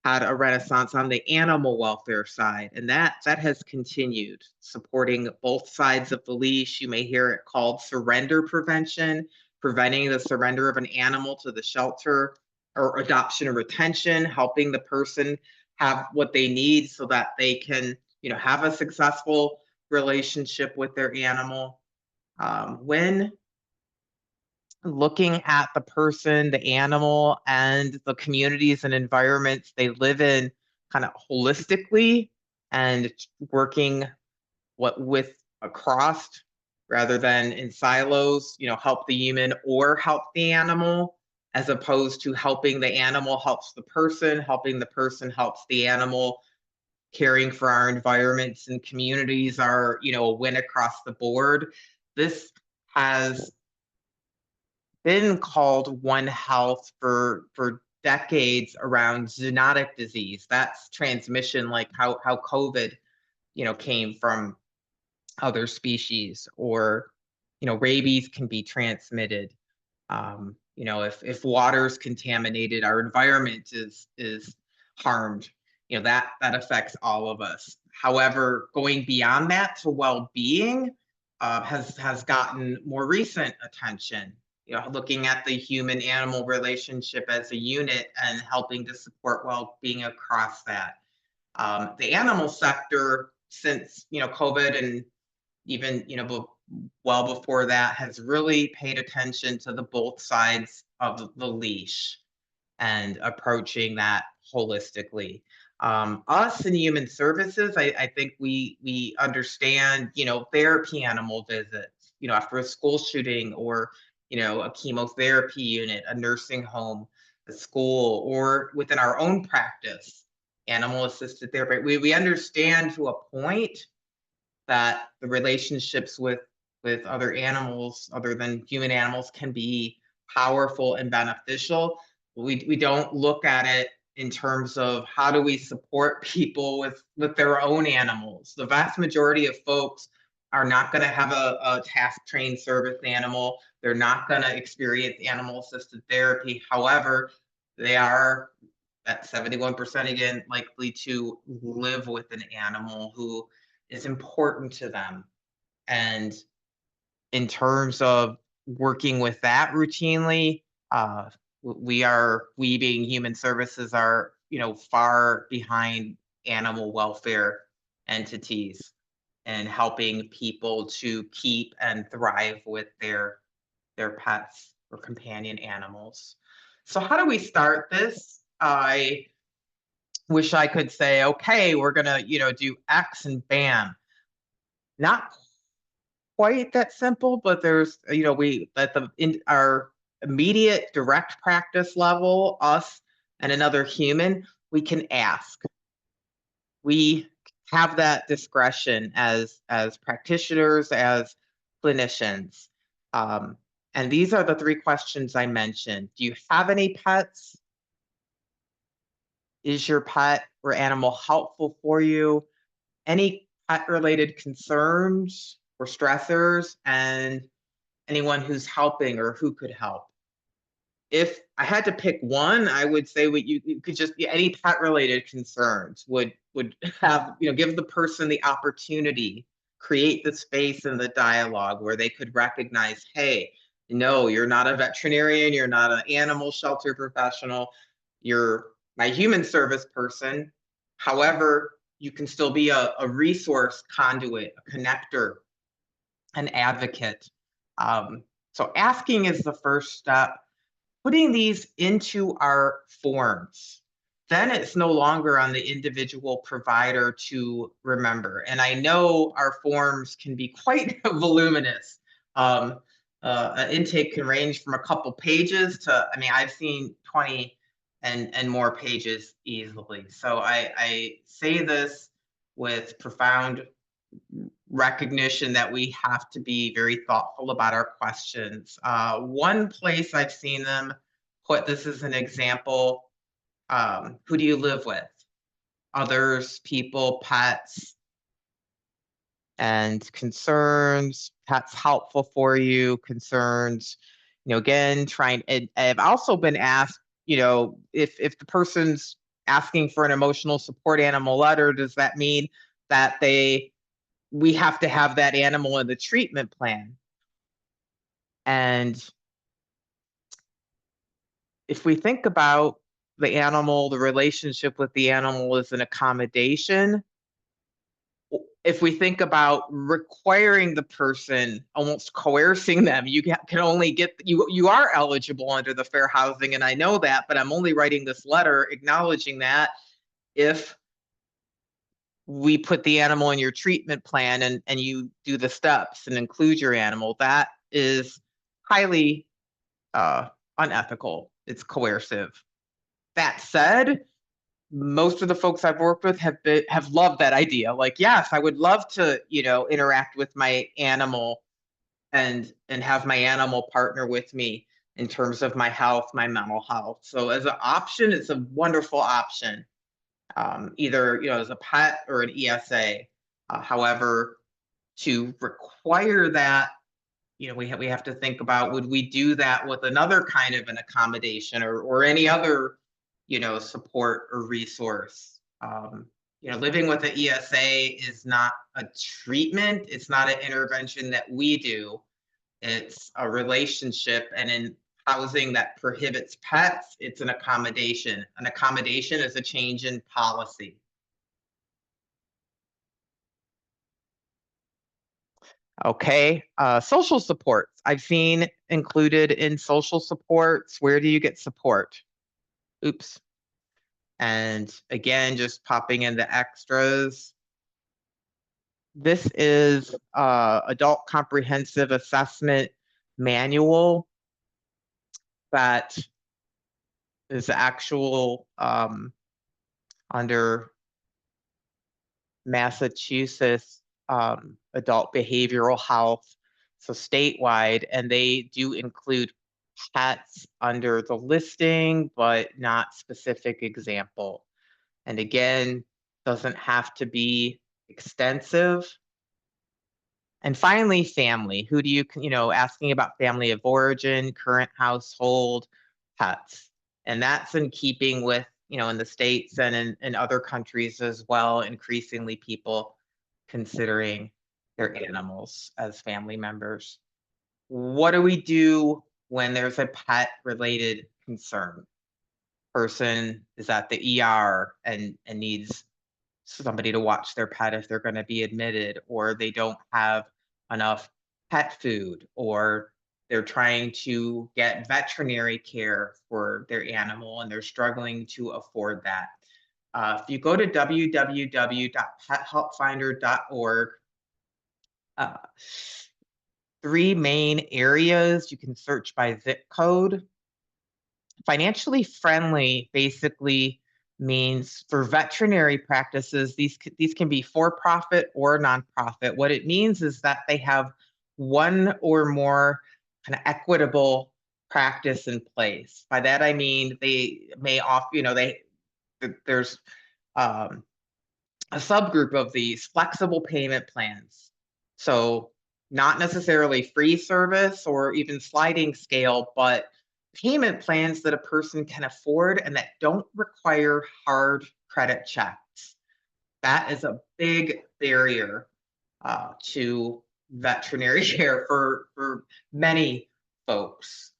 S1: had a renaissance on the animal welfare side, and that has continued, supporting both sides of the leash. You may hear it called surrender prevention, preventing the surrender of an animal to the shelter, or adoption and retention, helping the person have what they need so that they can, have a successful relationship with their animal. When looking at the person, the animal, and the communities and environments they live in kind of holistically, and working with across rather than in silos, help the human or help the animal, as opposed to helping the animal helps the person, helping the person helps the animal. Caring for our environments and communities are, a win across the board. This has been called One Health for decades around zoonotic disease. That's transmission, like how COVID, came from other species, or rabies can be transmitted. If water's contaminated, our environment is harmed. That affects all of us. However, going beyond that to well-being has gotten more recent attention. Looking at the human-animal relationship as a unit and helping to support well-being across that. The animal sector, since COVID, and even well before that, has really paid attention to the both sides of the leash and approaching that holistically. Us in human services, I think we understand, therapy animal visits, after a school shooting or, a chemotherapy unit, a nursing home, a school, or within our own practice, animal assisted therapy. We understand to a point that the relationships with other animals other than human animals can be powerful and beneficial. We don't look at it in terms of how do we support people with their own animals. The vast majority of folks are not going to have a task trained service animal. They're not going to experience animal assisted therapy. However, they are at 71% again likely to live with an animal who is important to them. And in terms of working with that routinely, uh, we being human services are, far behind animal welfare entities and helping people to keep and thrive with their pets or companion animals. So how do we start this? I wish I could say, okay, we're gonna, do X and bam. Not quite that simple, but there's, we at the in our immediate direct practice level, us and another human, we can ask. We have that discretion as practitioners, as clinicians. Um, and these are the three questions I mentioned. Do you have any pets? Is your pet or animal helpful for you? Any pet related concerns or stressors, and anyone who's helping or who could help. If I had to pick one, I would say what you could just be any pet related concerns would have, give the person the opportunity, create the space and the dialogue where they could recognize, hey, no, you're not a veterinarian, you're not an animal shelter professional, you're my human service person. However, you can still be a resource conduit, a connector, an advocate. Um, so asking is the first step. Putting these into our forms, then it's no longer on the individual provider to remember. And I know our forms can be quite voluminous. Um, an intake can range from a couple pages to, I mean, I've seen 20 and more pages easily. So I say this with profound recognition that we have to be very thoughtful about our questions. One place I've seen them put this as an example, who do you live with? Others, people, pets, and concerns, pets helpful for you, concerns, again, trying, and I've also been asked, if the person's asking for an emotional support animal letter, does that mean that we have to have that animal in the treatment plan? And if we think about the animal, the relationship with the animal is an accommodation. If we think about requiring the person, almost coercing them, you can only get, you are eligible under the fair housing, and I know that, but I'm only writing this letter acknowledging that if we put the animal in your treatment plan and you do the steps and include your animal, that is highly unethical. It's coercive. That said, most of the folks I've worked with have loved that idea. Like, yes, I would love to, interact with my animal and have my animal partner with me in terms of my health, my mental health. So as an option, it's a wonderful option. Either, as a pet or an ESA. However, to require that, we have to think about, would we do that with another kind of an accommodation or any other, support or resource? Living with an ESA is not a treatment. It's not an intervention that we do. It's a relationship, and in housing that prohibits pets, it's an accommodation. An accommodation is a change in policy. Okay, social supports. I've seen included in social supports. Where do you get support? Oops. And again, just popping in the extras. This is adult comprehensive assessment manual that is actual under Massachusetts adult behavioral health, so statewide, and they do include pets under the listing, but not specific example. And again, doesn't have to be extensive. And finally, family. Who do asking about family of origin, current household, pets. And that's in keeping with, in the States and in other countries as well, increasingly people considering their animals as family members. What do we do when there's a pet related concern? Person is at the ER and needs somebody to watch their pet if they're going to be admitted, or they don't have enough pet food, or they're trying to get veterinary care for their animal and they're struggling to afford that. If you go to www.pethelpfinder.org, uh, 3 main areas you can search by zip code. Financially friendly basically means for veterinary practices, these can be for-profit or nonprofit. What it means is that they have one or more kind of equitable practice in place. By that I mean they may there's a subgroup of these flexible payment plans. So not necessarily free service or even sliding scale, but payment plans that a person can afford and that don't require hard credit checks. That is a big barrier to veterinary care for many folks.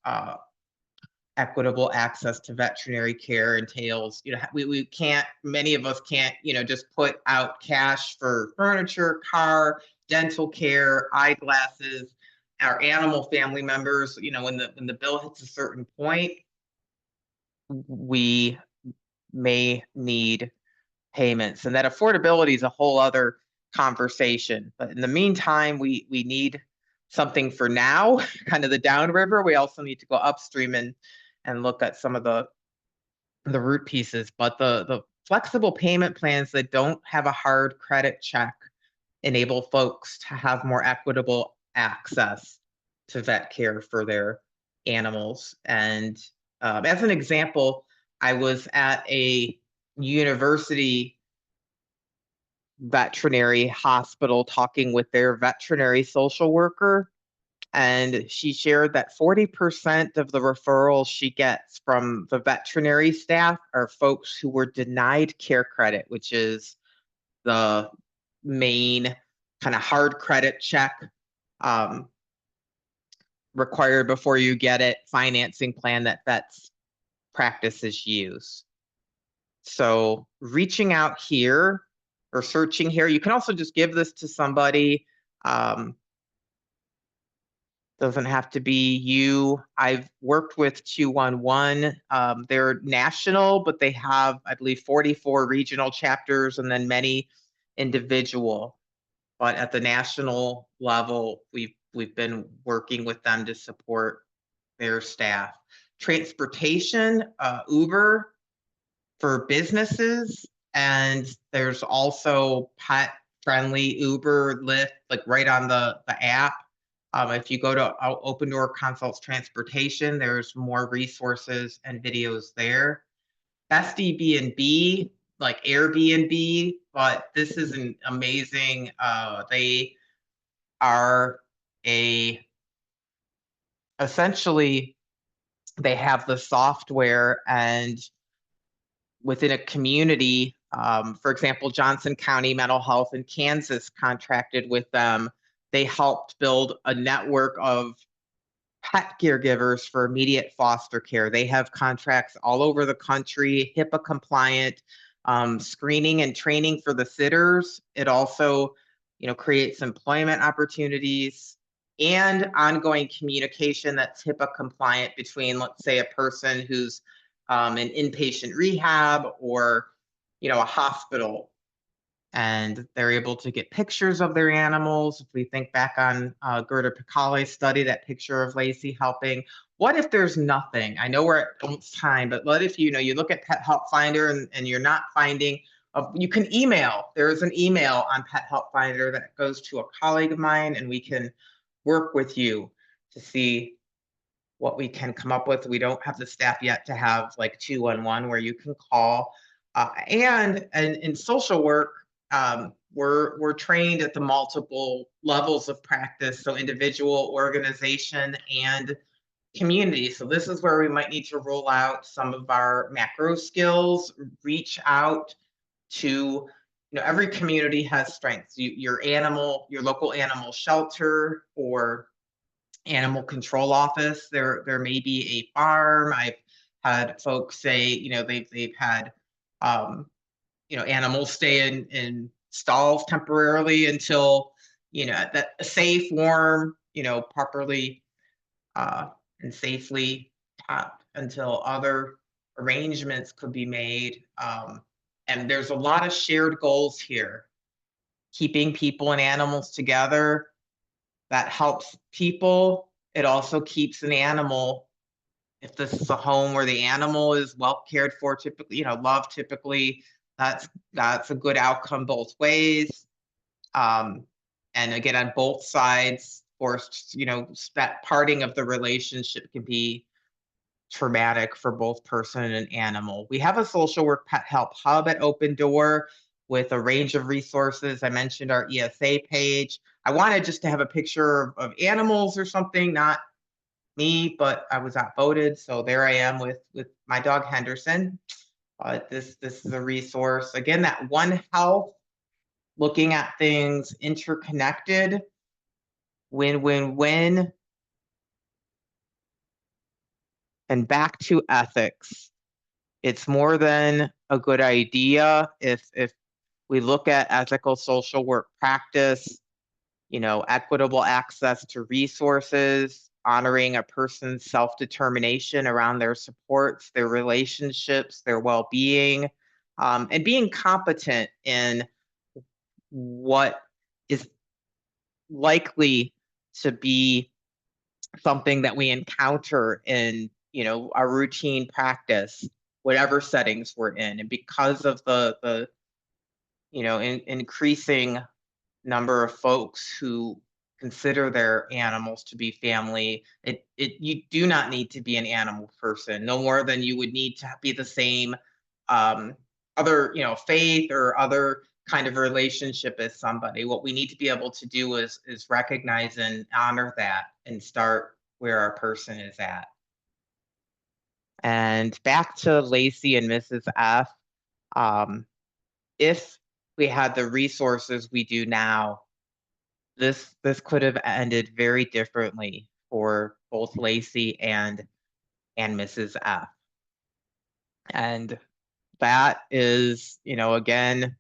S1: Equitable access to veterinary care entails, we can't, many of us can't, just put out cash for furniture, car, dental care, eyeglasses. Our animal family members, when the bill hits a certain point, we may need payments, and that affordability is a whole other conversation. But in the meantime, we need something for now, kind of the downriver. We also need to go upstream and look at some of the root pieces. But the flexible payment plans that don't have a hard credit check enable folks to have more equitable access to vet care for their animals. And as an example, I was at a university veterinary hospital talking with their veterinary social worker, and she shared that 40% of the referrals she gets from the veterinary staff are folks who were denied care credit, which is the main kind of hard credit check required before you get it financing plan that vets practices use. So reaching out here or searching here, you can also just give this to somebody. Doesn't have to be you. I've worked with 211. They're national, but they have, I believe, 44 regional chapters and then many individual. But at the national level, we've been working with them to support their staff. Transportation, Uber for businesses, and there's also pet friendly Uber, Lyft, like right on the app. If you go to Open Door Consults Transportation, there's more resources and videos there. SDB&B, like Airbnb, but this is an amazing. They are essentially they have the software, and within a community, for example, Johnson County Mental Health in Kansas contracted with them. They helped build a network of pet caregivers for immediate foster care. They have contracts all over the country, HIPAA compliant, screening and training for the sitters. It also creates employment opportunities and ongoing communication that's HIPAA compliant between, let's say, a person who's in inpatient rehab or, a hospital, and they're able to get pictures of their animals. If we think back on Gerda Picale's study, that picture of Lacey helping. What if there's nothing? I know we're at almost time, but what if you look at Pet Help Finder and you're not finding? You can email. There is an email on Pet Help Finder that goes to a colleague of mine, and we can work with you to see what we can come up with. We don't have the staff yet to have like 211 where you can call. And in social work, we're trained at the multiple levels of practice, so individual, organization, and community. So this is where we might need to roll out some of our macro skills, reach out to, every community has strengths. Your local animal shelter or animal control office. There may be a farm. I've had folks say, they've had animals stay in stalls temporarily until that safe, warm, properly and safely until other arrangements could be made. And there's a lot of shared goals here. Keeping people and animals together, that helps people. It also keeps an animal. If this is a home where the animal is well cared for, typically, loved, typically, that's a good outcome both ways. And again, on both sides, forced, that parting of the relationship can be traumatic for both person and animal. We have a social work pet help hub at Open Door with a range of resources. I mentioned our ESA page. I wanted just to have a picture of animals or something, not me, but I was outvoted. So there I am with my dog Henderson. But this is a resource. Again, that One Health, looking at things interconnected, win-win-win. And back to ethics. It's more than a good idea if we look at ethical social work practice, equitable access to resources, honoring a person's self-determination around their supports, their relationships, their well-being, and being competent in what is likely to be something that we encounter in, our routine practice, whatever settings we're in. And because of the increasing number of folks who consider their animals to be family, you do not need to be an animal person, no more than you would need to be the same other faith or other kind of relationship as somebody. What we need to be able to do is recognize and honor that and start where our person is at. And back to Lacey and Mrs. F. If we had the resources we do now, this could have ended very differently for both Lacey and Mrs. F. And that is, again,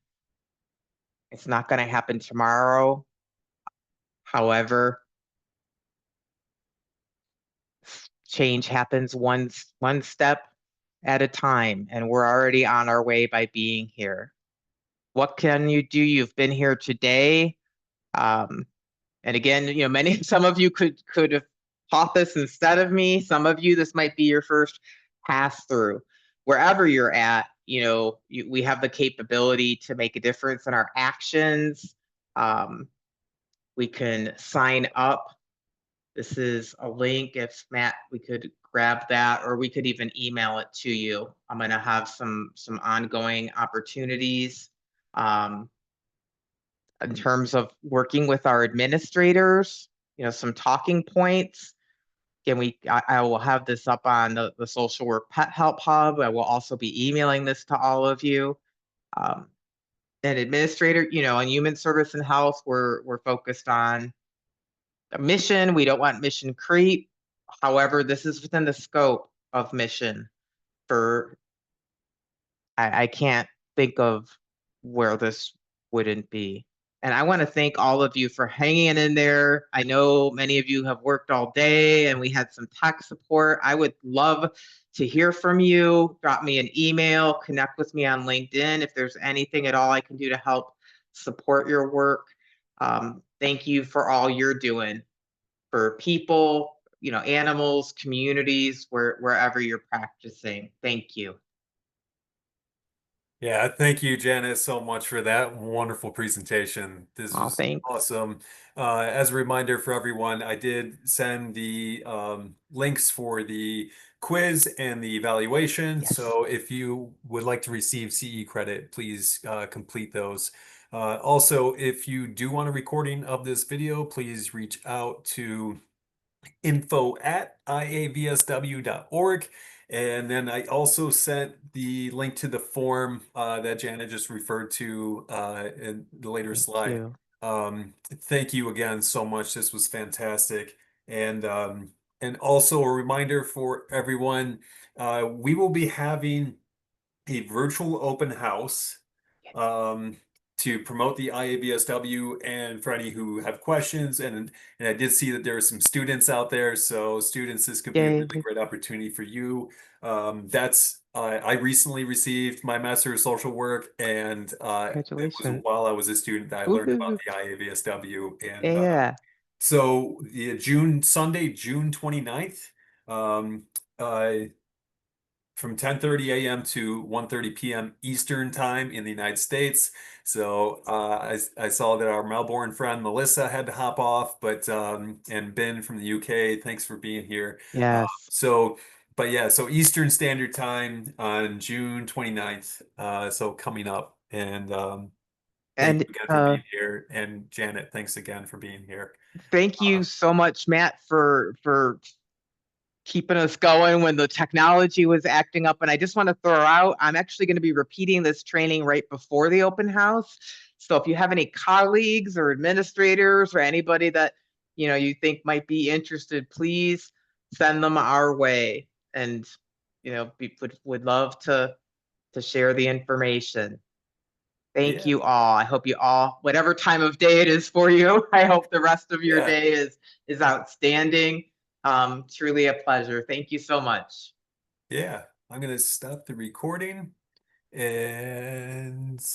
S1: it's not going to happen tomorrow. However, change happens one step at a time, and we're already on our way by being here. What can you do? You've been here today. And again, some of you could have taught this instead of me. Some of you, this might be your first pass through. Wherever you're at, we have the capability to make a difference in our actions. We can sign up. This is a link. If Matt, we could grab that, or we could even email it to you. I'm going to have some ongoing opportunities. In terms of working with our administrators, some talking points. Again, I will have this up on the Social Work Pet Help Hub. I will also be emailing this to all of you. An administrator, in human service and health, we're focused on a mission. We don't want mission creep. However, this is within the scope of mission. I can't think of where this wouldn't be. And I want to thank all of you for hanging in there. I know many of you have worked all day and we had some tech support. I would love to hear from you. Drop me an email, connect with me on LinkedIn if there's anything at all I can do to help support your work. Thank you for all you're doing for people, animals, communities, wherever you're practicing. Thank you.
S2: Yeah, thank you, Janice, so much for that wonderful presentation. This
S1: Oh,
S2: was
S1: thanks.
S2: awesome. As a reminder for everyone, I did send the links for the quiz and the evaluation.
S1: Yes.
S2: So if you would like to receive CE credit, please complete those. Also, if you do want a recording of this video, please reach out to info@iavsw.org. And then I also sent the link to the form that Janet just referred to in the later
S1: Thank
S2: slide.
S1: you.
S2: Thank you again so much. This was fantastic. And also a reminder for everyone, we will be having a virtual open house um, to promote the IAVSW and for any who have questions. And I did see that there are some students out there. So students, this could be a really
S1: Yay.
S2: great opportunity for you. I recently received my Master of Social Work, and it was
S1: Congratulations.
S2: while I was a student that I learned about
S1: Woohoo.
S2: the IAVSW. And
S1: Yeah.
S2: so the Sunday, June 29th, um, uh, from 10:30 a.m. to 1:30 p.m. Eastern time in the United States. So I saw that our Melbourne friend Melissa had to hop off, but and Ben from the UK, thanks for being here.
S1: Yes.
S2: So, but yeah, so Eastern Standard Time on June 29th. So coming up, and thank
S1: And
S2: you again for being here, and Janet, thanks again for being here.
S1: thank
S2: Uh,
S1: you so much, Matt, for keeping us going when the technology was acting up. And I just want to throw out, I'm actually going to be repeating this training right before the open house. So if you have any colleagues or administrators or anybody that you think might be interested, please send them our way. And we would love to share the information. Thank
S2: yeah,
S1: you all. I hope you all, whatever time of day it is for you, I hope the rest of your
S2: yeah,
S1: day is outstanding. Truly a pleasure. Thank you so much.
S2: yeah. I'm gonna stop the recording and